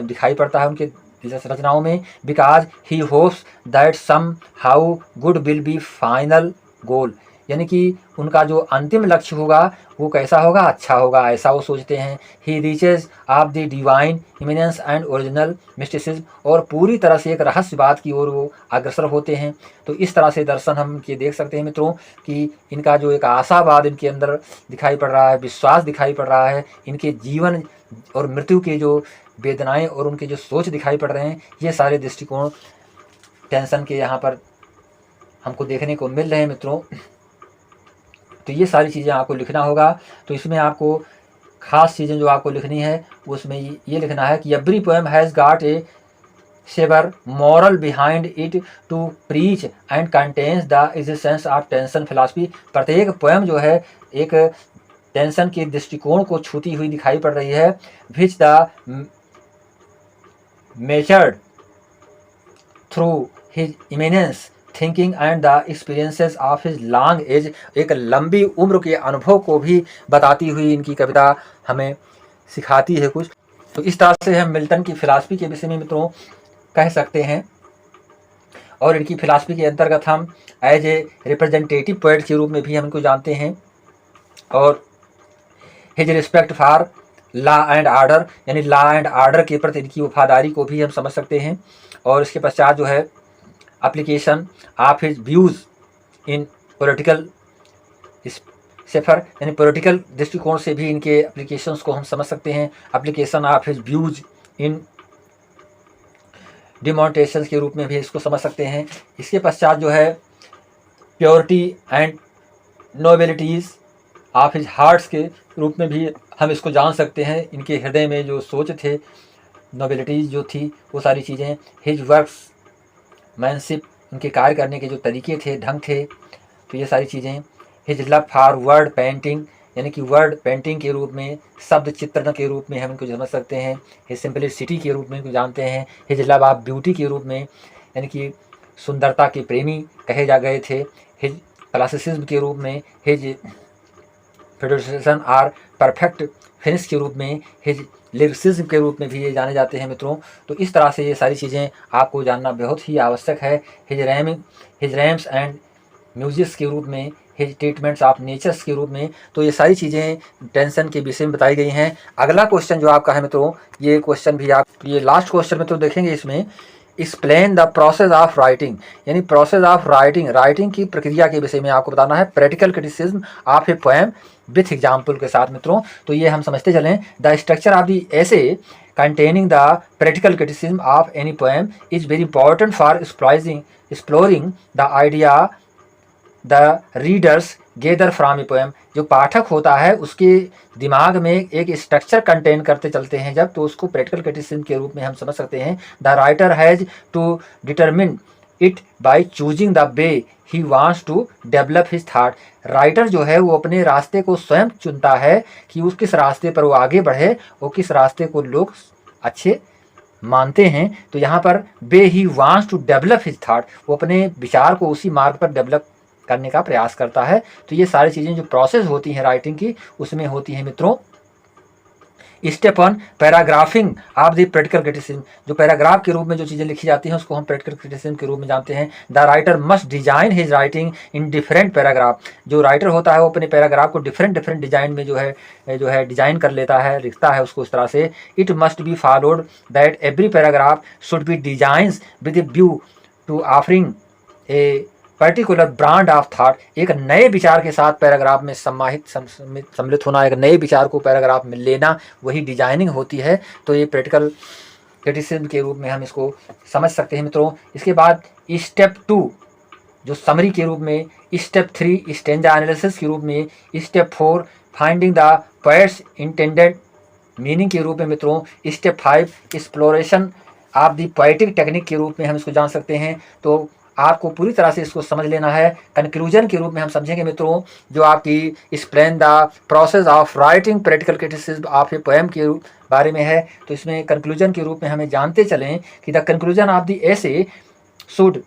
दिखाई पड़ता है उनके रचनाओं में। Because he hopes that somehow good will be final goal, यानी कि उनका जो अंतिम लक्ष्य होगा वो कैसा होगा? अच्छा होगा, ऐसा वो सोचते हैं। ही reaches of the divine eminence and original mysticism, और पूरी तरह से एक रहस्यवाद की ओर वो अग्रसर होते हैं। तो इस तरह से दर्शन हम ये देख सकते हैं मित्रों कि इनका जो एक आशावाद इनके अंदर दिखाई पड़ रहा है, विश्वास दिखाई पड़ रहा है, इनके जीवन और मृत्यु के जो वेदनाएं और उनके जो सोच दिखाई पड़ रहे हैं, ये सारे दृष्टिकोण टेंसन के यहाँ पर हमको देखने को मिल रहे हैं मित्रों। तो ये सारी चीज़ें आपको लिखना होगा। तो इसमें आपको खास चीज़ें जो आपको लिखनी है उसमें ये लिखना है कि every poem has got a severe moral behind it to preach and contains the existence of tension philosophy. प्रत्येक पोएम जो है एक टेंसन के दृष्टिकोण को छूती हुई दिखाई पड़ रही है। Which the measured through his eminence thinking and the experiences of his long age, एक लंबी उम्र के अनुभव को भी बताती हुई इनकी कविता हमें सिखाती है कुछ। तो इस तरह से हम मिल्टन की फिलासफी के विषय में मित्रों कह सकते हैं। और इनकी फिलासफी के अंतर्गत हम एज ए रिप्रेजेंटेटिव पोएट के रूप में भी हम इनको जानते हैं। और his respect for law and order, यानी लॉ एंड ऑर्डर के प्रति इनकी वफादारी को भी हम समझ सकते हैं। और इसके पश्चात जो है application of his views in political safer, यानी पॉलिटिकल दृष्टिकोण से भी इनके एप्लीकेशंस को हम समझ सकते हैं। Application of his views in demonstrations के रूप में भी इसको समझ सकते हैं। इसके पश्चात जो है purity and nobilities of his hearts के रूप में भी हम इसको जान सकते हैं। इनके हृदय में जो सोच थे, नोबेलिटीज़ जो थी, वो सारी चीज़ें। हिज वर्क्स मैनशिप, उनके कार्य करने के जो तरीके थे, ढंग थे, तो ये सारी चीज़ें। His love for word painting, यानी कि वर्ड पेंटिंग के रूप में, शब्द चित्रण के रूप में हम इनको समझ सकते हैं। हिज सिंपलिसिटी के रूप में इनको जानते हैं। हिज लव ऑफ ब्यूटी के रूप में, यानी कि सुंदरता के प्रेमी कहे जा गए थे। हिज क्लासिसिज्म के रूप में, his federation or perfect finish के रूप में, हिज लिरिसिज्म के रूप में भी ये जाने जाते हैं मित्रों। तो इस तरह से ये सारी चीज़ें आपको जानना बहुत ही आवश्यक है। हिज रैम्स एंड म्यूजिक्स के रूप में, हिज ट्रीटमेंट्स ऑफ नेचर्स के रूप में। तो ये सारी चीज़ें टेंशन के विषय में बताई गई हैं। अगला क्वेश्चन जो आपका है मित्रों, ये क्वेश्चन भी आप ये लास्ट क्वेश्चन मित्रों देखेंगे इसमें, explain the process of writing, यानी प्रोसेस ऑफ राइटिंग की प्रक्रिया के विषय में आपको बताना है। Practical criticism of a poem with example के साथ मित्रों। तो ये हम समझते चलें, the structure of the essay containing the practical criticism of any poem is very important for exploring the idea the readers gather from a poem। जो पाठक होता है उसके दिमाग में एक स्ट्रक्चर कंटेन करते चलते हैं जब, तो उसको प्रैक्टिकल क्रिटिसिज्म के रूप में हम समझ सकते हैं। The writer has to determine it by choosing the way he wants to develop his thought. Writer जो है वो अपने रास्ते को स्वयं चुनता है कि उस किस रास्ते पर वो आगे बढ़े और किस रास्ते को लोग अच्छे मानते हैं। तो यहाँ पर वे he wants to develop his thought, वो अपने विचार को उसी मार्ग पर डेवलप करने का प्रयास करता है। तो ये सारी चीज़ें जो प्रोसेस होती हैं राइटिंग की, उसमें होती हैं मित्रों। Step 1 paragraphing of the practical criticism. जो पैराग्राफ के रूप में जो चीज़ें लिखी जाती हैं उसको हम प्रैक्टिकल क्रिटिसिज्म के रूप में जानते हैं। The writer must design his writing in different paragraph. जो राइटर होता है वो अपने पैराग्राफ को डिफरेंट डिजाइन में जो है डिजाइन कर लेता है, लिखता है उसको इस तरह से। It must be followed that every paragraph should be design with a view to offering a particular brand of thought. एक नए विचार के साथ पैराग्राफ में सम्मिलित होना, एक नए विचार को पैराग्राफ में लेना, वही डिजाइनिंग होती है। तो ये प्रैक्टिकल क्रिटिसिज्म के रूप में हम इसको समझ सकते हैं मित्रों। इसके बाद स्टेप 2 जो समरी के रूप में, स्टेप 3 स्टेंजा एनालिसिस के रूप में, step 4 finding the poets intended meaning के रूप में मित्रों, step 5 exploration of the poetic technique के रूप में हम इसको जान सकते हैं। तो आपको पूरी तरह से इसको समझ लेना है। कंक्लूजन के रूप में हम समझेंगे मित्रों, जो आपकी explain the process of writing practical criticism of a poem के बारे में है। तो इसमें कंक्लूजन के रूप में हमें जानते चलें कि the conclusion of the essay should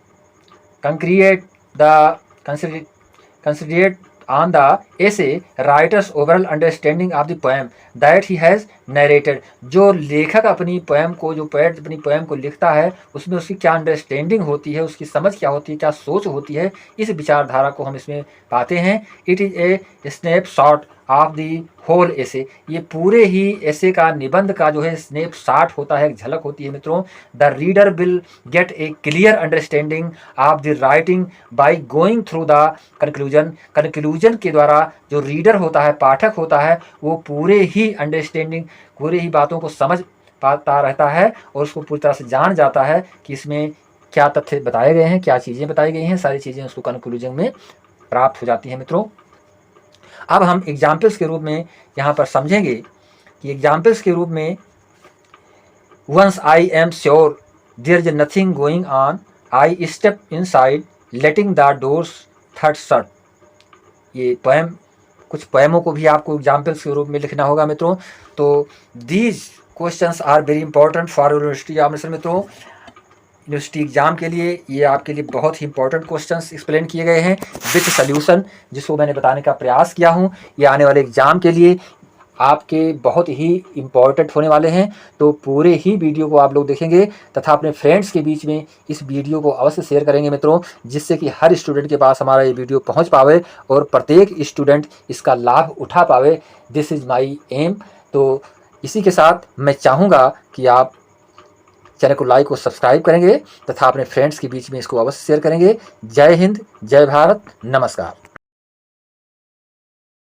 concentrate on the essay writer's overall understanding of the poem that he has narrated। जो लेखक अपनी पोएम को, जो पोएट अपनी पोएम को लिखता है उसमें उसकी क्या अंडरस्टैंडिंग होती है, उसकी समझ क्या होती है, क्या सोच होती है, इस विचारधारा को हम इसमें पाते हैं। It is a snapshot of the whole essay. ये पूरे ही एसे का, निबंध का जो है स्नैपशॉट होता है, एक झलक होती है मित्रों। The reader will get A clear understanding of the writing by going through the conclusion के द्वारा जो रीडर होता है, पाठक होता है, वो पूरे ही अंडरस्टैंडिंग, पूरे ही बातों को समझ पाता रहता है और उसको पूरी तरह से जान जाता है कि इसमें क्या तथ्य बताए गए हैं, क्या चीज़ें बताई गई हैं, सारी चीज़ें उसको कंक्लूजन में प्राप्त हो जाती हैं मित्रों। अब हम एग्जाम्पल्स के रूप में यहाँ पर समझेंगे कि एग्जाम्पल्स के रूप में, once I am sure there is nothing going on I step inside letting the doors third shut. ये पोएम, कुछ पोएमों को भी आपको एग्जाम्पल्स के रूप में लिखना होगा मित्रों। तो these questions are very important for university of मित्रों। यूनिवर्सिटी एग्जाम के लिए ये आपके लिए बहुत ही इंपॉर्टेंट क्वेश्चंस एक्सप्लेन किए गए हैं विथ सॉल्यूशन, जिसको मैंने बताने का प्रयास किया हूँ। ये आने वाले एग्जाम के लिए आपके बहुत ही इम्पॉर्टेंट होने वाले हैं। तो पूरे ही वीडियो को आप लोग देखेंगे तथा अपने फ्रेंड्स के बीच में इस वीडियो को अवश्य शेयर करेंगे मित्रों, जिससे कि हर स्टूडेंट के पास हमारा ये वीडियो पहुंच पावे और प्रत्येक स्टूडेंट इसका लाभ उठा पावे। This is my aim. तो इसी के साथ मैं चाहूँगा कि आप चैनल को लाइक और सब्सक्राइब करेंगे तथा अपने फ्रेंड्स के बीच में इसको अवश्य शेयर करेंगे। जय हिंद, जय भारत, नमस्कार।